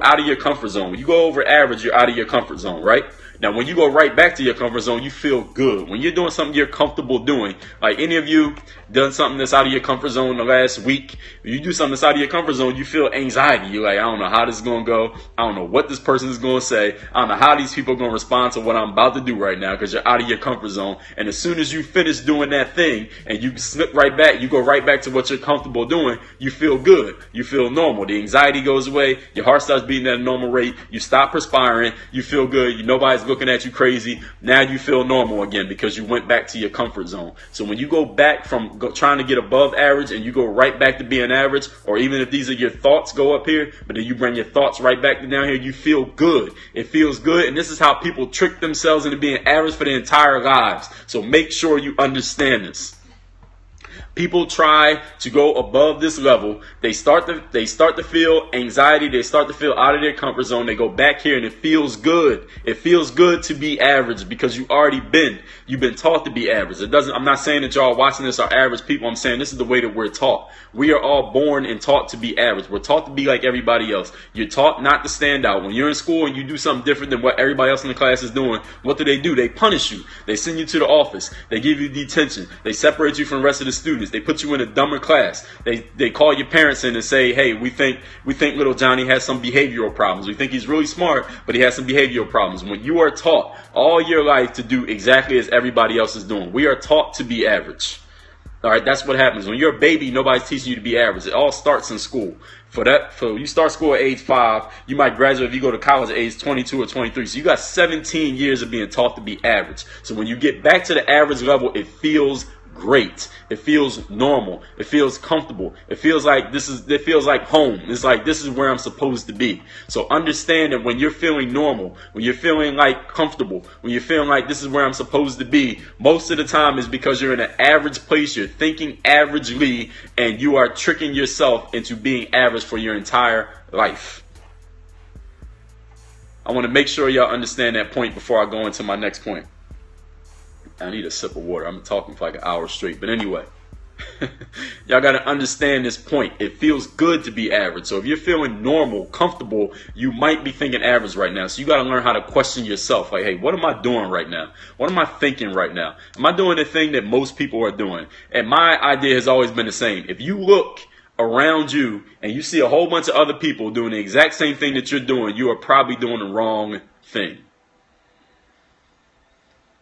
[SPEAKER 2] out of your comfort zone. When you go over average, you're out of your comfort zone, right? Now, when you go right back to your comfort zone, you feel good. When you're doing something you're comfortable doing, like any of you done something that's out of your comfort zone in the last week, when you do something that's out of your comfort zone, you feel anxiety. You're like, I don't know how this is going to go. I don't know what this person is going to say. I don't know how these people are going to respond to what I'm about to do right now because you're out of your comfort zone. And as soon as you finish doing that thing and you slip right back, you go right back to what you're comfortable doing, you feel good. You feel normal. The anxiety goes away. Your heart starts beating at a normal rate. You stop perspiring. You feel good. Nobody's looking at you crazy. Now you feel normal again because you went back to your comfort zone. So when you go back from trying to get above average and you go right back to being average, or even if these are your thoughts go up here, but then you bring your thoughts right back to down here, you feel good. It feels good. And this is how people trick themselves into being average for their entire lives. So make sure you understand this. People try to go above this level. They start to feel anxiety. They start to feel out of their comfort zone. They go back here and it feels good. It feels good to be average because you've been taught to be average. I'm not saying that y'all watching this are average people. I'm saying this is the way that we're taught. We are all born and taught to be average. We're taught to be like everybody else. You're taught not to stand out. When you're in school and you do something different than what everybody else in the class is doing, what do? They punish you. They send you to the office. They give you detention. They separate you from the rest of the students. They put you in a dumber class. They call your parents in and say, hey, we think little Johnny has some behavioral problems. We think he's really smart, but he has some behavioral problems. When you are taught all your life to do exactly as everybody else is doing, we are taught to be average. All right, that's what happens. When you're a baby, nobody's teaching you to be average. It all starts in school. For you start school at age 5, you might graduate if you go to college at age 22 or 23. So you got 17 years of being taught to be average. So when you get back to the average level, it feels great. It feels normal. It feels comfortable. It feels like home. It's like this is where I'm supposed to be. So understand that when you're feeling normal, when you're feeling like comfortable, when you're feeling like this is where I'm supposed to be, most of the time is because you're in an average place, you're thinking averagely, and you are tricking yourself into being average for your entire life. I want to make sure y'all understand that point before I go into my next point. I need a sip of water. I'm talking for like an hour straight. But anyway, y'all got to understand this point. It feels good to be average. So if you're feeling normal, comfortable, you might be thinking average right now. So you got to learn how to question yourself. Like, hey, what am I doing right now? What am I thinking right now? Am I doing the thing that most people are doing? And my idea has always been the same. If you look around you and you see a whole bunch of other people doing the exact same thing that you're doing, you are probably doing the wrong thing.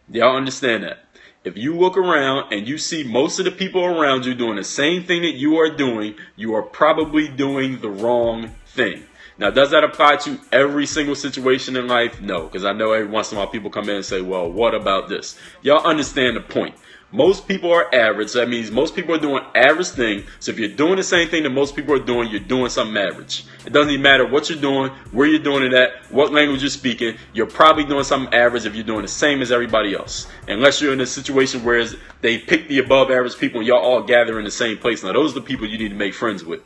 [SPEAKER 2] Y'all understand that? If you look around and you see most of the people around you doing the same thing that you are doing, you are probably doing the wrong thing. Now, does that apply to every single situation in life? No, because I know every once in a while people come in and say, well, what about this? Y'all understand the point. Most people are average. That means most people are doing average thing. So if you're doing the same thing that most people are doing, you're doing something average. It doesn't even matter what you're doing, where you're doing it at, what language you're speaking. You're probably doing something average if you're doing the same as everybody else. Unless you're in a situation where they pick the above average people and y'all all gather in the same place. Now, those are the people you need to make friends with.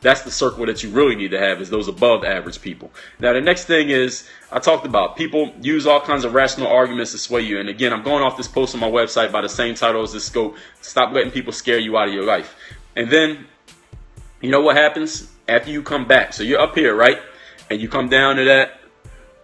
[SPEAKER 2] That's the circle that you really need to have, is those above average people. Now, the next thing is, I talked about people use all kinds of rational arguments to sway you. And again, I'm going off this post on my website by the same title as this scope. Stop letting people scare you out of your life. And then, you know what happens after you come back? So you're up here, right? And you come down to that.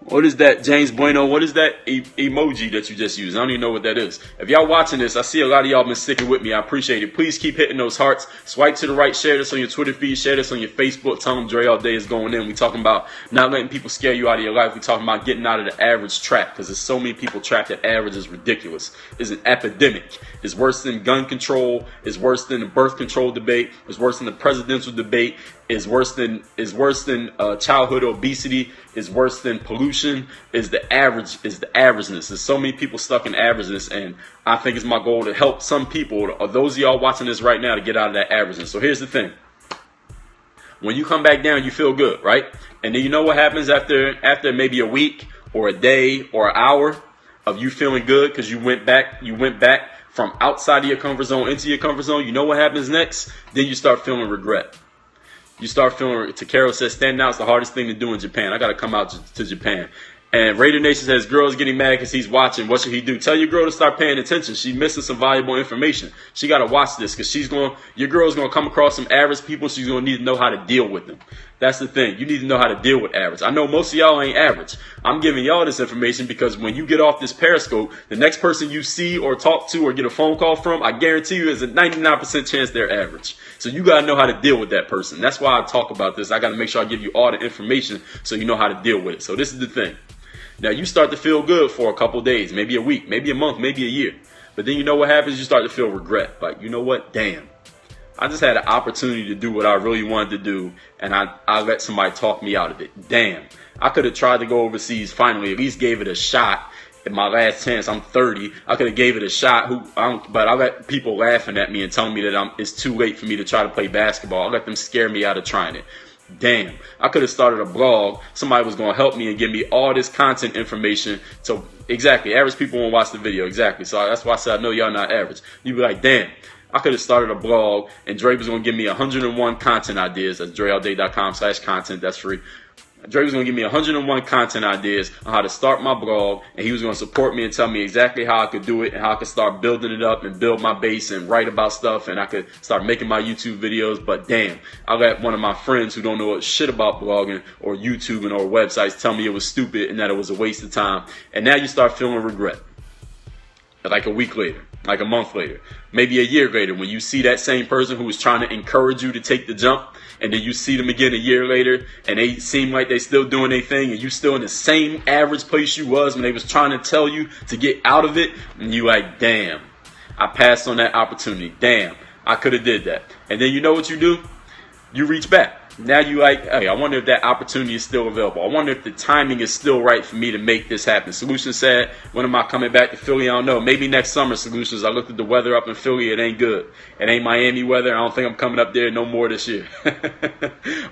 [SPEAKER 2] What is that, James Bueno? What is that emoji that you just used? I don't even know what that is. If y'all watching this, I see a lot of y'all been sticking with me. I appreciate it. Please keep hitting those hearts. Swipe to the right. Share this on your Twitter feed. Share this on your Facebook. Tell them Dre All Day is going in. We talking about not letting people scare you out of your life. We talking about getting out of the average trap, because there's so many people trapped at average. Is ridiculous. It's an epidemic. It's worse than gun control. It's worse than the birth control debate. It's worse than the presidential debate. Is worse than childhood obesity. Is worse than pollution. Is the averageness. There's so many people stuck in averageness, and I think it's my goal to help some people, or those of y'all watching this right now, to get out of that averageness. So here's the thing: when you come back down, you feel good, right? And then you know what happens after maybe a week or a day or an hour of you feeling good because you went back from outside of your comfort zone into your comfort zone. You know what happens next? Then you start feeling regret. You start feeling, Takaro says, standing out is the hardest thing to do in Japan. I got to come out to Japan. And Raider Nation says, girl's getting mad because he's watching. What should he do? Tell your girl to start paying attention. She's missing some valuable information. She got to watch this, because your girl's going to come across some average people. She's going to need to know how to deal with them. That's the thing. You need to know how to deal with average. I know most of y'all ain't average. I'm giving y'all this information because when you get off this Periscope, the next person you see or talk to or get a phone call from, I guarantee you there's a 99% chance they're average. So you got to know how to deal with that person. That's why I talk about this. I got to make sure I give you all the information so you know how to deal with it. So this is the thing. Now, you start to feel good for a couple days, maybe a week, maybe a month, maybe a year. But then you know what happens? You start to feel regret. Like, you know what? Damn. I just had an opportunity to do what I really wanted to do, and I let somebody talk me out of it. Damn. I could have tried to go overseas finally, at least gave it a shot. At my last chance, I'm 30. I could have gave it a shot, but I let people laughing at me and telling me that it's too late for me to try to play basketball. I let them scare me out of trying it. Damn, I could have started a blog. Somebody was going to help me and give me all this content information. So exactly, average people won't watch the video. Exactly. So that's why I said I know y'all not average. You'd be like, damn, I could have started a blog and Dre was going to give me 101 content ideas. That's dreallday.com/content. That's free. Dre was going to give me 101 content ideas on how to start my blog, and he was going to support me and tell me exactly how I could do it and how I could start building it up and build my base and write about stuff, and I could start making my YouTube videos. But damn, I let one of my friends who don't know shit about blogging or YouTubing or websites tell me it was stupid and that it was a waste of time. And now you start feeling regret. Like a week later, like a month later, maybe a year later, when you see that same person who was trying to encourage you to take the jump, and then you see them again a year later, and they seem like they still doing their thing, and you still in the same average place you was when they was trying to tell you to get out of it, and you like, damn, I passed on that opportunity. Damn, I could have did that. And then you know what you do? You reach back. Now you like, hey, I wonder if that opportunity is still available. I wonder if the timing is still right for me to make this happen. Solutions said, when am I coming back to Philly? I don't know. Maybe next summer, Solutions. I looked at the weather up in Philly. It ain't good. It ain't Miami weather. I don't think I'm coming up there no more this year.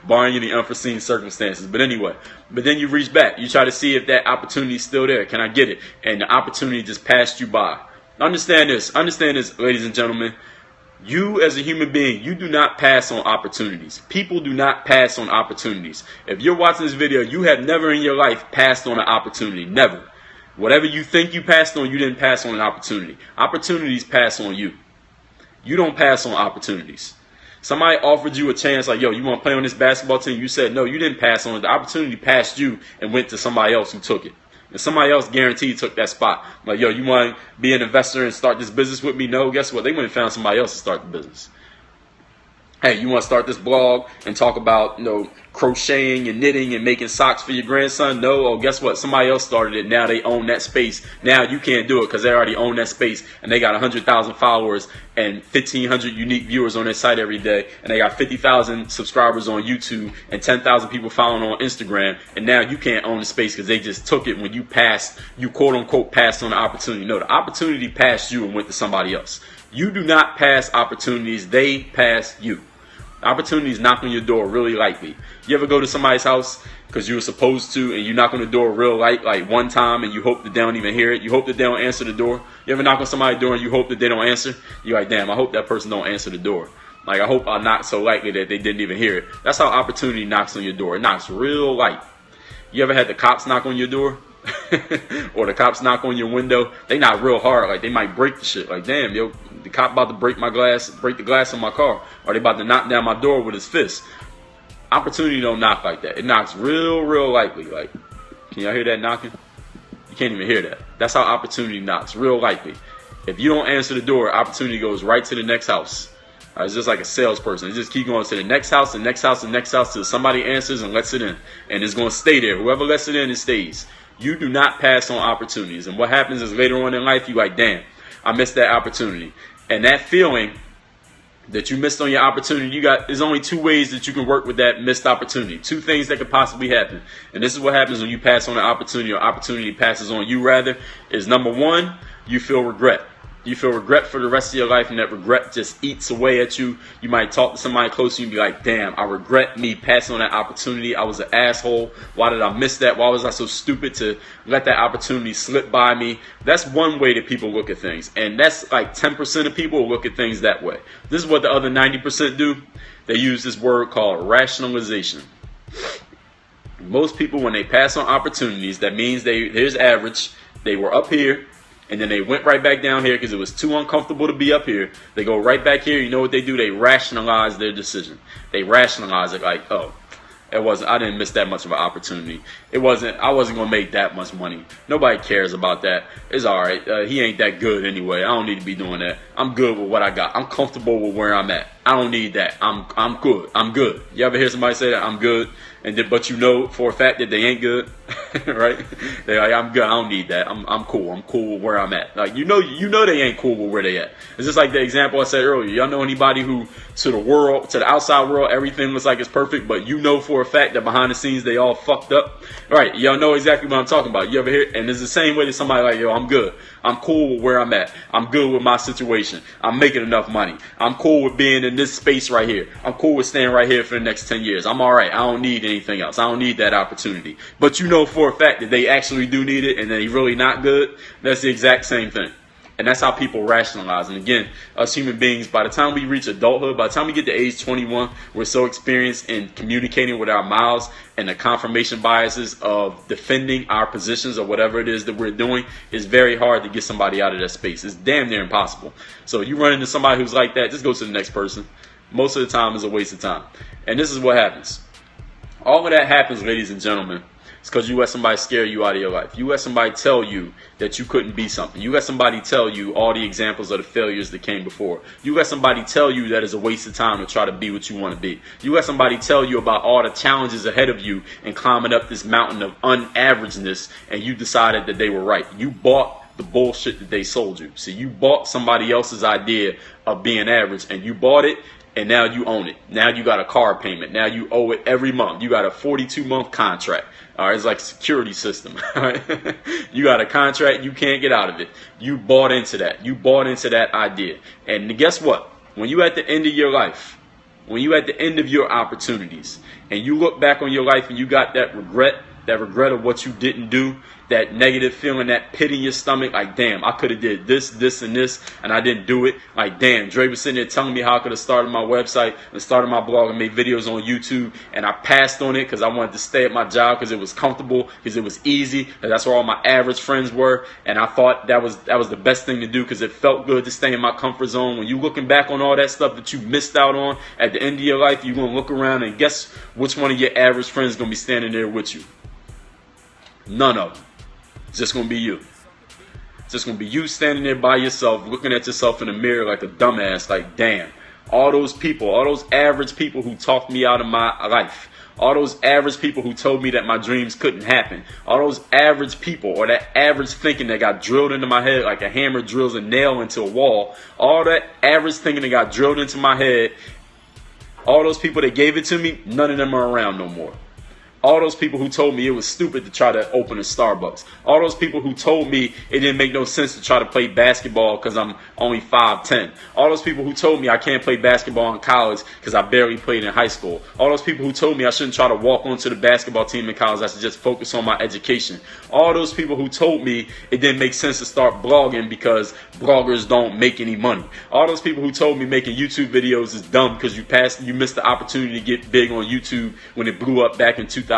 [SPEAKER 2] Barring any unforeseen circumstances. But anyway, but then you reach back. You try to see if that opportunity is still there. Can I get it? And the opportunity just passed you by. Understand this. Understand this, ladies and gentlemen. You as a human being, you do not pass on opportunities. People do not pass on opportunities. If you're watching this video, you have never in your life passed on an opportunity. Never. Whatever you think you passed on, you didn't pass on an opportunity. Opportunities pass on you. You don't pass on opportunities. Somebody offered you a chance like, yo, you want to play on this basketball team? You said, no, you didn't pass on it. The opportunity passed you and went to somebody else who took it. And somebody else guaranteed took that spot. Like, yo, you want to be an investor and start this business with me? No, guess what? They went and found somebody else to start the business. Hey, you want to start this blog and talk about, crocheting and knitting and making socks for your grandson? No. Oh, guess what? Somebody else started it. Now they own that space. Now you can't do it because they already own that space. And they got 100,000 followers and 1,500 unique viewers on their site every day. And they got 50,000 subscribers on YouTube and 10,000 people following on Instagram. And now you can't own the space because they just took it when you quote unquote passed on the opportunity. No, the opportunity passed you and went to somebody else. You do not pass opportunities. They pass you. Opportunities knock on your door really lightly. You ever go to somebody's house because you were supposed to and you knock on the door real light, like one time, and you hope that they don't even hear it? You hope that they don't answer the door? You ever knock on somebody's door and you hope that they don't answer? You're like, damn, I hope that person don't answer the door. Like, I hope I knock so lightly that they didn't even hear it. That's how opportunity knocks on your door. It knocks real light. You ever had the cops knock on your door? Or the cops knock on your window? They knock real hard, like they might break the shit. Like, damn, yo, the cop about to break the glass in my car. Or they about to knock down my door with his fist. Opportunity don't knock like that. It knocks real lightly. Like, can y'all hear that knocking? You can't even hear that. That's how opportunity knocks, real lightly. If you don't answer the door, opportunity goes right to the next house. It's just like a salesperson. It just keep going to the next house, the next house, the next house till somebody answers and lets it in. And it's going to stay there. Whoever lets it in, it stays. You do not pass on opportunities. And what happens is later on in life, you like, damn, I missed that opportunity. And that feeling that you missed on your opportunity, there's only two ways that you can work with that missed opportunity. Two things that could possibly happen. And this is what happens when you pass on an opportunity, or opportunity passes on you rather, is number one, you feel regret. You feel regret for the rest of your life, and that regret just eats away at you. You might talk to somebody close to you and be like, damn, I regret me passing on that opportunity. I was an asshole. Why did I miss that? Why was I so stupid to let that opportunity slip by me? That's one way that people look at things. And that's like 10% of people look at things that way. This is what the other 90% do. They use this word called rationalization. Most people, when they pass on opportunities, that means here's average. They were up here. And then they went right back down here because it was too uncomfortable to be up here. They go right back here. You know what they do? They rationalize their decision. They rationalize it like, oh, I didn't miss that much of an opportunity. I wasn't going to make that much money. Nobody cares about that. It's all right. He ain't that good anyway. I don't need to be doing that. I'm good with what I got. I'm comfortable with where I'm at. I don't need that. I'm good. I'm good. You ever hear somebody say that? I'm good. But you know for a fact that they ain't good, right? They're like, I'm good. I don't need that. I'm cool. I'm cool with where I'm at. Like, you know they ain't cool with where they at. It's just like the example I said earlier. Y'all know anybody who to the outside world, everything looks like it's perfect, but you know for a fact that behind the scenes they all fucked up. Right? Y'all know exactly what I'm talking about. You ever hear? And it's the same way that somebody like, yo, I'm good. I'm cool with where I'm at. I'm good with my situation. I'm making enough money. I'm cool with being in this space right here. I'm cool with staying right here for the next 10 years. I'm all right. I don't need anything else. I don't need that opportunity. But you know for a fact that they actually do need it and they're really not good. That's the exact same thing. And that's how people rationalize. And again, us human beings, by the time we reach adulthood, by the time we get to age 21, we're so experienced in communicating with our mouths and the confirmation biases of defending our positions or whatever it is that we're doing. It's very hard to get somebody out of that space. It's damn near impossible. So you run into somebody who's like that, just go to the next person. Most of the time is a waste of time. And this is what happens. All of that happens, ladies and gentlemen, it's because you let somebody scare you out of your life. You let somebody tell you that you couldn't be something. You let somebody tell you all the examples of the failures that came before. You let somebody tell you that it's a waste of time to try to be what you want to be. You let somebody tell you about all the challenges ahead of you and climbing up this mountain of unaverageness, and you decided that they were right. You bought the bullshit that they sold you. So you bought somebody else's idea of being average, and you bought it, and now you own it. Now you got a car payment. Now you owe it every month. You got a 42-month contract. All right, it's like a security system. All right? You got a contract, you can't get out of it. You bought into that. You bought into that idea. And guess what? When you at the end of your life, when you at the end of your opportunities, and you look back on your life and you got that regret of what you didn't do, that negative feeling, that pit in your stomach, like, damn, I could have did this, this, and this, and I didn't do it. Like, damn, Dre was sitting there telling me how I could have started my website and started my blog and made videos on YouTube, and I passed on it because I wanted to stay at my job because it was comfortable, because it was easy, and that's where all my average friends were, and I thought that was the best thing to do because it felt good to stay in my comfort zone. When you're looking back on all that stuff that you missed out on at the end of your life, you're going to look around and guess which one of your average friends is going to be standing there with you? None of them. It's just going to be you. It's just going to be you standing there by yourself, looking at yourself in the mirror like a dumbass, like, damn, all those people, all those average people who talked me out of my life, all those average people who told me that my dreams couldn't happen, all those average people, or that average thinking that got drilled into my head like a hammer drills a nail into a wall, all that average thinking that got drilled into my head, all those people that gave it to me, none of them are around no more. All those people who told me it was stupid to try to open a Starbucks. All those people who told me it didn't make no sense to try to play basketball because I'm only 5'10". All those people who told me I can't play basketball in college because I barely played in high school. All those people who told me I shouldn't try to walk onto the basketball team in college. I should just focus on my education. All those people who told me it didn't make sense to start blogging because bloggers don't make any money. All those people who told me making YouTube videos is dumb because you missed the opportunity to get big on YouTube when it blew up back in 2010.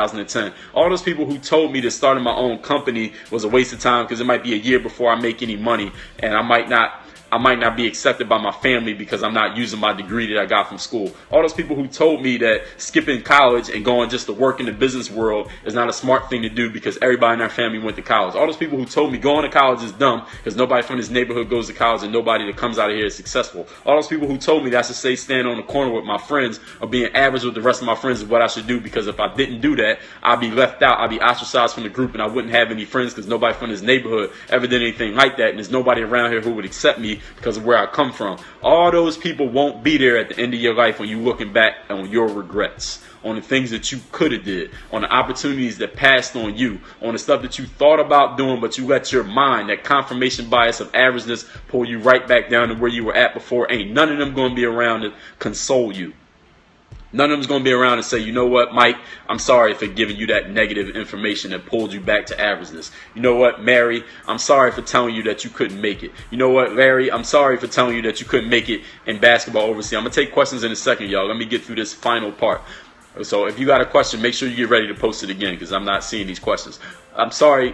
[SPEAKER 2] All those people who told me that starting my own company was a waste of time because it might be a year before I make any money, and I might not be accepted by my family because I'm not using my degree that I got from school. All those people who told me that skipping college and going just to work in the business world is not a smart thing to do because everybody in our family went to college. All those people who told me going to college is dumb because nobody from this neighborhood goes to college and nobody that comes out of here is successful. All those people who told me that I should stay stand on the corner with my friends or being average with the rest of my friends is what I should do because if I didn't do that, I'd be left out. I'd be ostracized from the group and I wouldn't have any friends because nobody from this neighborhood ever did anything like that, and there's nobody around here who would accept me because of where I come from. All those people won't be there at the end of your life when you're looking back on your regrets, on the things that you could have did, on the opportunities that passed on you, on the stuff that you thought about doing, but you let your mind, that confirmation bias of averageness, pull you right back down to where you were at before. Ain't none of them going to be around to console you. None of them's going to be around and say, you know what, Mike, I'm sorry for giving you that negative information that pulled you back to averageness. You know what, Mary, I'm sorry for telling you that you couldn't make it. You know what, Larry, I'm sorry for telling you that you couldn't make it in basketball overseas. I'm going to take questions in a second, y'all. Let me get through this final part. So if you got a question, make sure you get ready to post it again because I'm not seeing these questions. I'm sorry,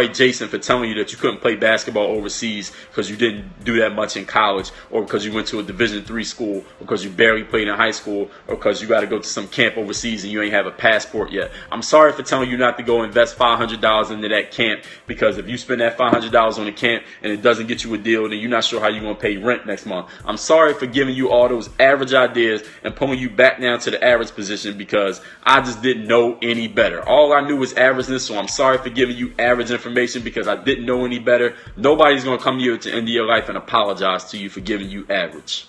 [SPEAKER 2] Jason, for telling you that you couldn't play basketball overseas because you didn't do that much in college, or because you went to a Division III school, or because you barely played in high school, or because you got to go to some camp overseas and you ain't have a passport yet. I'm sorry for telling you not to go invest $500 into that camp because if you spend that $500 on the camp and it doesn't get you a deal, then you're not sure how you're going to pay rent next month. I'm sorry for giving you all those average ideas and pulling you back down to the average position because I just didn't know any better. All I knew was averageness, so I'm sorry for giving you average information because I didn't know any better. Nobody's going to come to you at the end of your life and apologize to you for giving you average.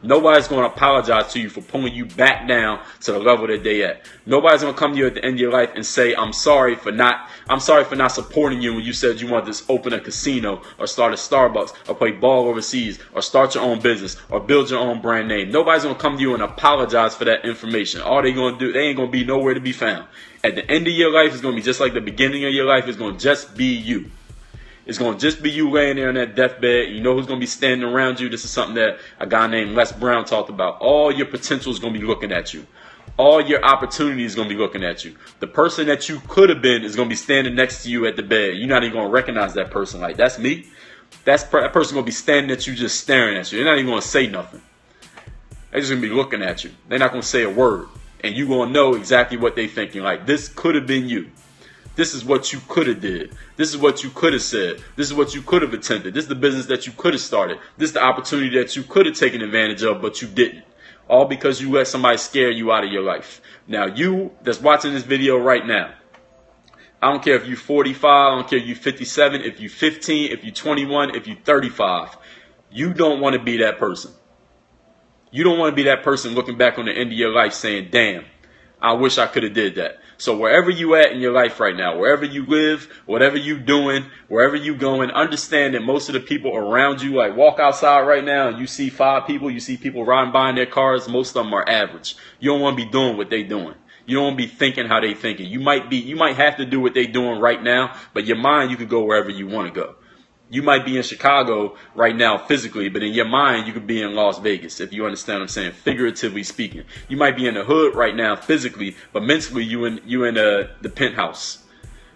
[SPEAKER 2] Nobody's going to apologize to you for pulling you back down to the level that they at. Nobody's going to come to you at the end of your life and say, I'm sorry for not supporting you when you said you wanted to open a casino or start a Starbucks or play ball overseas or start your own business or build your own brand name. Nobody's going to come to you and apologize for that information. All they're going to do, they ain't going to be nowhere to be found. At the end of your life, it's going to be just like the beginning of your life. It's going to just be you. It's going to just be you laying there on that deathbed. You know who's going to be standing around you. This is something that a guy named Les Brown talked about. All your potential is going to be looking at you. All your opportunity is going to be looking at you. The person that you could have been is going to be standing next to you at the bed. You're not even going to recognize that person. Like, that's me. That person going to be standing at you just staring at you. They're not even going to say nothing. They're just going to be looking at you. They're not going to say a word. And you're going to know exactly what they're thinking. Like, this could have been you. This is what you could have did. This is what you could have said. This is what you could have attempted. This is the business that you could have started. This is the opportunity that you could have taken advantage of, but you didn't. All because you let somebody scare you out of your life. Now, you that's watching this video right now, I don't care if you're 45, I don't care if you're 57, if you're 15, if you're 21, if you're 35. You don't want to be that person. You don't want to be that person looking back on the end of your life saying, damn, I wish I could have did that. So wherever you at in your life right now, wherever you live, whatever you doing, wherever you going, understand that most of the people around you, like walk outside right now and you see 5 people, you see people riding by in their cars, most of them are average. You don't want to be doing what they doing. You don't want to be thinking how they thinking. You might have to do what they doing right now, but your mind, you could go wherever you want to go. You might be in Chicago right now physically, but in your mind, you could be in Las Vegas, if you understand what I'm saying, figuratively speaking. You might be in the hood right now physically, but mentally you in the penthouse.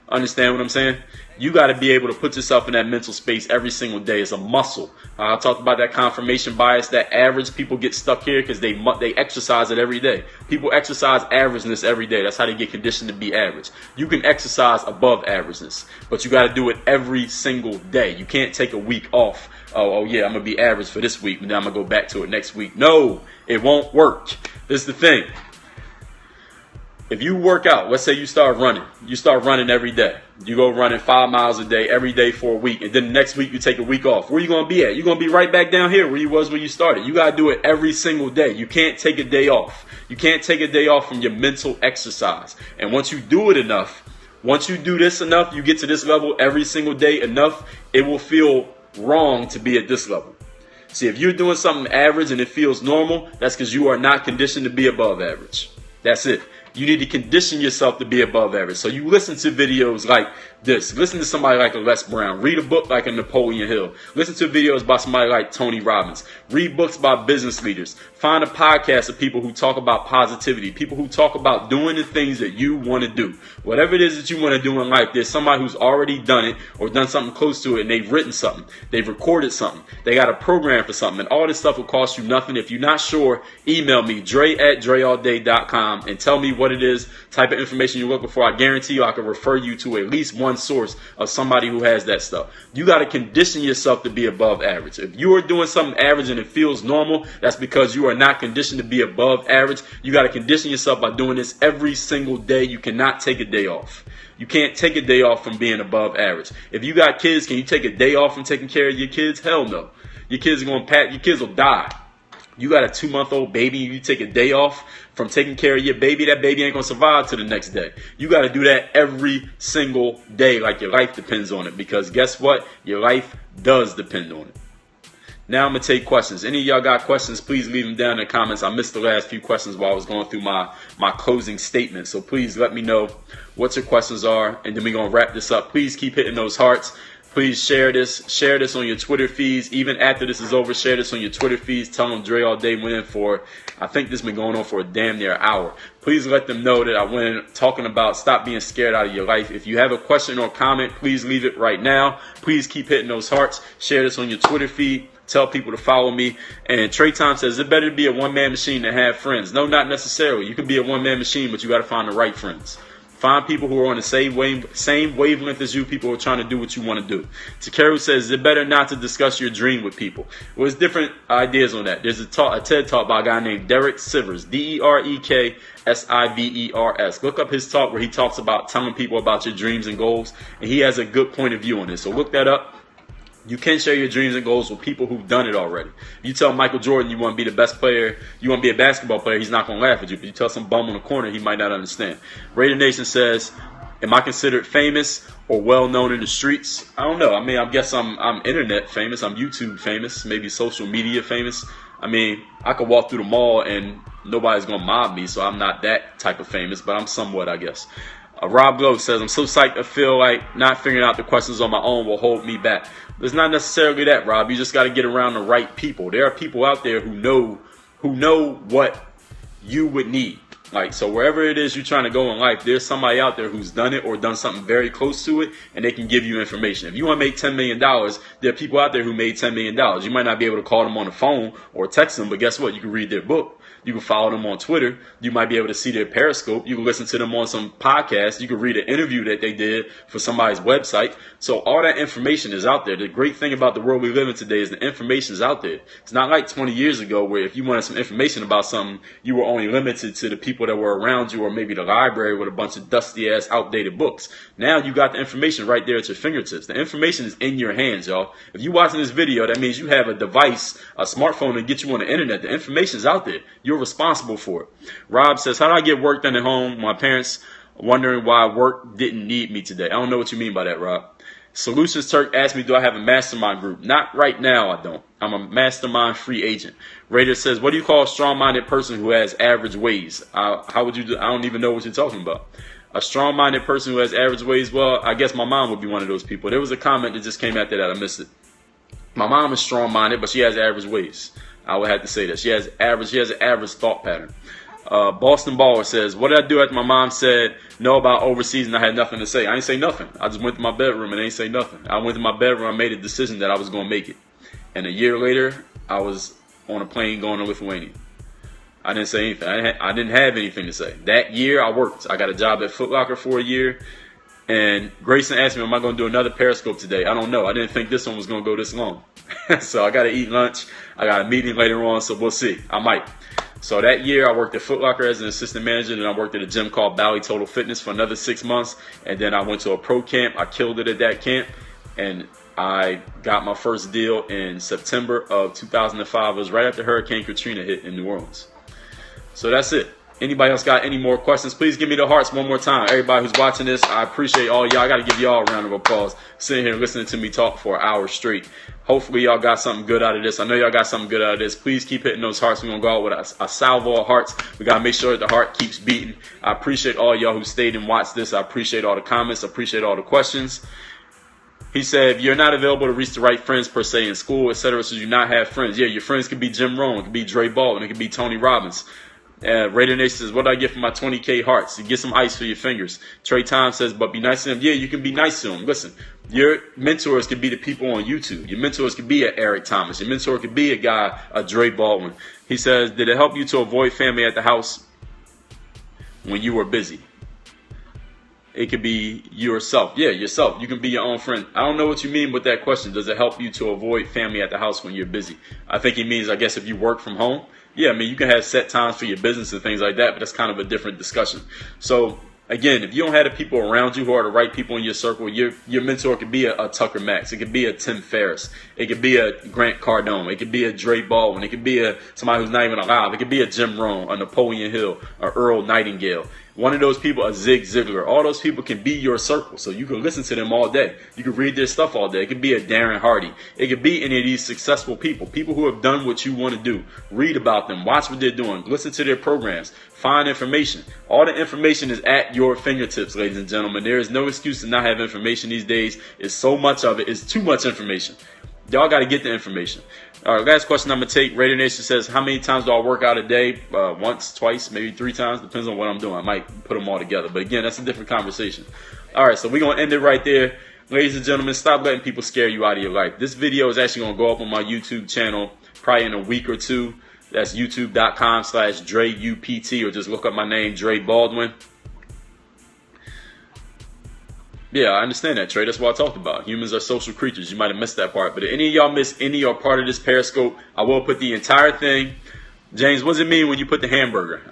[SPEAKER 2] Understand what I'm saying? You got to be able to put yourself in that mental space every single day. It's a muscle. I talked about that confirmation bias, that average. People get stuck here because they exercise it every day. People exercise averageness every day. That's how they get conditioned to be average. You can exercise above averageness, but you got to do it every single day. You can't take a week off. Oh yeah, I'm going to be average for this week, but then I'm going to go back to it next week. No, it won't work. This is the thing. If you work out, let's say you start running every day. You go running 5 miles a day, every day for a week, and then the next week you take a week off. Where are you going to be at? You're going to be right back down here where you was when you started. You got to do it every single day. You can't take a day off. You can't take a day off from your mental exercise. And once you do it enough, once you do this enough, you get to this level every single day enough, it will feel wrong to be at this level. See, if you're doing something average and it feels normal, that's because you are not conditioned to be above average. That's it. You need to condition yourself to be above average. So you listen to videos like this. Listen to somebody like a Les Brown. Read a book like a Napoleon Hill. Listen to videos by somebody like Tony Robbins. Read books by business leaders. Find a podcast of people who talk about positivity. People who talk about doing the things that you want to do. Whatever it is that you want to do in life, there's somebody who's already done it or done something close to it, and they've written something. They've recorded something. They got a program for something. And all this stuff will cost you nothing. If you're not sure, email me, dre@dreallday.com, and tell me what it is, type of information you're looking for. I guarantee you I can refer you to at least one source of somebody who has that stuff. You got to condition yourself to be above average. If you are doing something average and it feels normal, that's because you are not conditioned to be above average. You got to condition yourself by doing this every single day. You cannot take a day off. You can't take a day off from being above average. If you got kids, can you take a day off from taking care of your kids? Hell no. Your kids will die. You got a 2-month-old baby, you take a day off from taking care of your baby, that baby ain't going to survive to the next day. You got to do that every single day like your life depends on it, because guess what? Your life does depend on it. Now I'm going to take questions. Any of y'all got questions, please leave them down in the comments. I missed the last few questions while I was going through my closing statement. So please let me know what your questions are, and then we're going to wrap this up. Please keep hitting those hearts. Please share this. Share this on your Twitter feeds. Even after this is over, share this on your Twitter feeds. Tell them Dre All Day went in for, I think this has been going on for a damn near hour. Please let them know that I went in talking about stop being scared out of your life. If you have a question or comment, please leave it right now. Please keep hitting those hearts. Share this on your Twitter feed. Tell people to follow me. And Trey Tom says, it better to be a one-man machine than have friends. No, not necessarily. You can be a one-man machine, but you got to find the right friends. Find people who are on the same wavelength as you, people who are trying to do what you want to do. Takeru says, it's better not to discuss your dream with people. Well, there's different ideas on that. There's a TED Talk by a guy named Derek Sivers, Dereksivers. Look up his talk where he talks about telling people about your dreams and goals, and he has a good point of view on this. So look that up. You can share your dreams and goals with people who've done it already. If you tell Michael Jordan you want to be the best player, you want to be a basketball player, he's not going to laugh at you. But you tell some bum on the corner, he might not understand. Raider Nation says, am I considered famous or well-known in the streets? I don't know. I mean, I guess I'm internet famous. I'm YouTube famous, maybe social media famous. I mean, I could walk through the mall and nobody's going to mob me, so I'm not that type of famous, but I'm somewhat, I guess. Rob Glow says, I'm so psyched to feel like not figuring out the questions on my own will hold me back. It's not necessarily that, Rob. You just got to get around the right people. There are people out there who know what you would need. Like, so wherever it is you're trying to go in life, there's somebody out there who's done it or done something very close to it, and they can give you information. If you want to make $10 million, there are people out there who made $10 million. You might not be able to call them on the phone or text them, but guess what? You can read their book. You can follow them on Twitter. You might be able to see their Periscope. You can listen to them on some podcast. You can read an interview that they did for somebody's website. So all that information is out there. The great thing about the world we live in today is the information is out there. It's not like 20 years ago where if you wanted some information about something, you were only limited to the people that were around you or maybe the library with a bunch of dusty-ass, outdated books. Now you got the information right there at your fingertips. The information is in your hands, y'all. If you're watching this video, that means you have a device, a smartphone to get you on the internet. The information is out there. You're responsible for it. Rob says, how do I get work done at home? My parents wondering why work didn't need me today. I don't know what you mean by that, Rob. Solutions Turk asked me, do I have a mastermind group? Not right now, I don't. I'm a mastermind free agent. Raider says, what do you call a strong-minded person who has average ways? How would you do? I don't even know what you're talking about. A strong-minded person who has average ways? Well, I guess my mom would be one of those people. There was a comment that just came after that. I missed it. My mom is strong-minded, but she has average ways. I would have to say that. She has an average thought pattern. Boston Baller says, what did I do after my mom said no about overseas and I had nothing to say? I ain't say nothing. I just went to my bedroom and ain't say nothing. I went to my bedroom. I made a decision that I was going to make it. And a year later, I was on a plane going to Lithuania. I didn't say anything. I didn't have anything to say. That year, I worked. I got a job at Foot Locker for a year. And Grayson asked me, am I going to do another Periscope today? I don't know. I didn't think this one was going to go this long. So I got to eat lunch. I got a meeting later on, so we'll see. I might. So that year, I worked at Foot Locker as an assistant manager. Then I worked at a gym called Bally Total Fitness for another 6 months. And then I went to a pro camp. I killed it at that camp. And I got my first deal in September of 2005. It was right after Hurricane Katrina hit in New Orleans. So that's it. Anybody else got any more questions? Please give me the hearts one more time. Everybody who's watching this, I appreciate all y'all. I got to give y'all a round of applause. Sitting here listening to me talk for an hour straight. Hopefully y'all got something good out of this. I know y'all got something good out of this. Please keep hitting those hearts. We're going to go out with a salvo of hearts. We got to make sure that the heart keeps beating. I appreciate all y'all who stayed and watched this. I appreciate all the comments. I appreciate all the questions. He said, if you're not available to reach the right friends per se in school, etc., so you not have friends. Yeah, your friends could be Jim Rohn. It could be Dre Baldwin. It could be Tony Robbins. Raider Nation says, what do I get for my 20K hearts? You get some ice for your fingers. Trey Tom says, but be nice to them. Yeah, you can be nice to them. Listen, your mentors could be the people on YouTube. Your mentors could be a Eric Thomas. Your mentor could be a guy, a Dre Baldwin. He says, did it help you to avoid family at the house when you were busy? It could be yourself. Yeah, yourself. You can be your own friend. I don't know what you mean with that question. Does it help you to avoid family at the house when you're busy? I think he means, I guess, if you work from home. Yeah, I mean, you can have set times for your business and things like that, but that's kind of a different discussion. So, again, if you don't have the people around you who are the right people in your circle, your mentor could be a Tucker Max. It could be a Tim Ferriss. It could be a Grant Cardone. It could be a Dre Baldwin. It could be somebody who's not even alive. It could be a Jim Rohn, a Napoleon Hill, or Earl Nightingale. One of those people, a Zig Ziglar. All those people can be your circle, so you can listen to them all day. You can read their stuff all day. It could be a Darren Hardy. It could be any of these successful people who have done what you want to do. Read about them. Watch what they're doing. Listen to their programs. Find information. All the information is at your fingertips, ladies and gentlemen. There is no excuse to not have information these days. It's so much of it. It's too much information. Y'all got to get the information. All right, last question I'm going to take. Raider Nation says, how many times do I work out a day? Once, twice, maybe 3 times. Depends on what I'm doing. I might put them all together. But again, that's a different conversation. All right, so we're going to end it right there. Ladies and gentlemen, stop letting people scare you out of your life. This video is actually going to go up on my YouTube channel probably in a week or two. That's youtube.com/DreUPT, or just look up my name, Dre Baldwin. Yeah, I understand that, Trey. That's what I talked about. Humans are social creatures. You might have missed that part. But if any of y'all missed any or part of this Periscope, I will put the entire thing. James, what does it mean when you put the hamburger?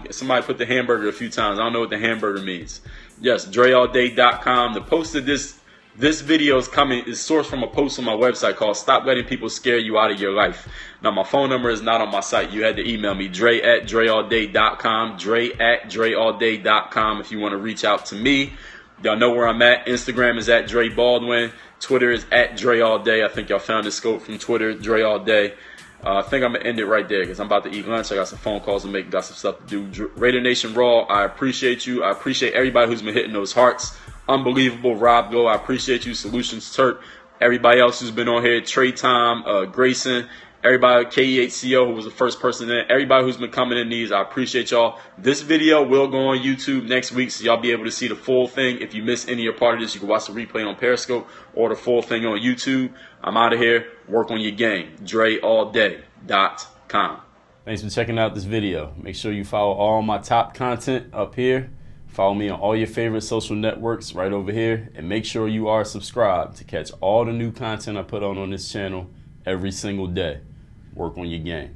[SPEAKER 2] Somebody put the hamburger a few times. I don't know what the hamburger means. Yes, DreAllDay.com. The post of this video is sourced from a post on my website called Stop Letting People Scare You Out of Your Life. Now, my phone number is not on my site. You had to email me, Dre@DreAllDay.com, Dre@DreAllDay.com if you want to reach out to me. Y'all know where I'm at. Instagram is at Dre Baldwin. Twitter is at Dre All Day. I think y'all found this scope from Twitter, Dre All Day. I think I'm going to end it right there because I'm about to eat lunch. I got some phone calls to make, got some stuff to do. Raider Nation Raw, I appreciate you. I appreciate everybody who's been hitting those hearts. Unbelievable. Rob Go, I appreciate you. Solutions Turk. Everybody else who's been on here, Trey Tom, Grayson, everybody, KEHCO, who was the first person in, everybody who's been coming in these, I appreciate y'all. This video will go on YouTube next week, so y'all be able to see the full thing. If you miss any or part of this, you can watch the replay on Periscope or the full thing on YouTube. I'm out of here. Work on your game. DreAllDay.com. Thanks for checking out this video. Make sure you follow all my top content up here. Follow me on all your favorite social networks right over here. And make sure you are subscribed to catch all the new content I put on this channel every single day. Work on your game.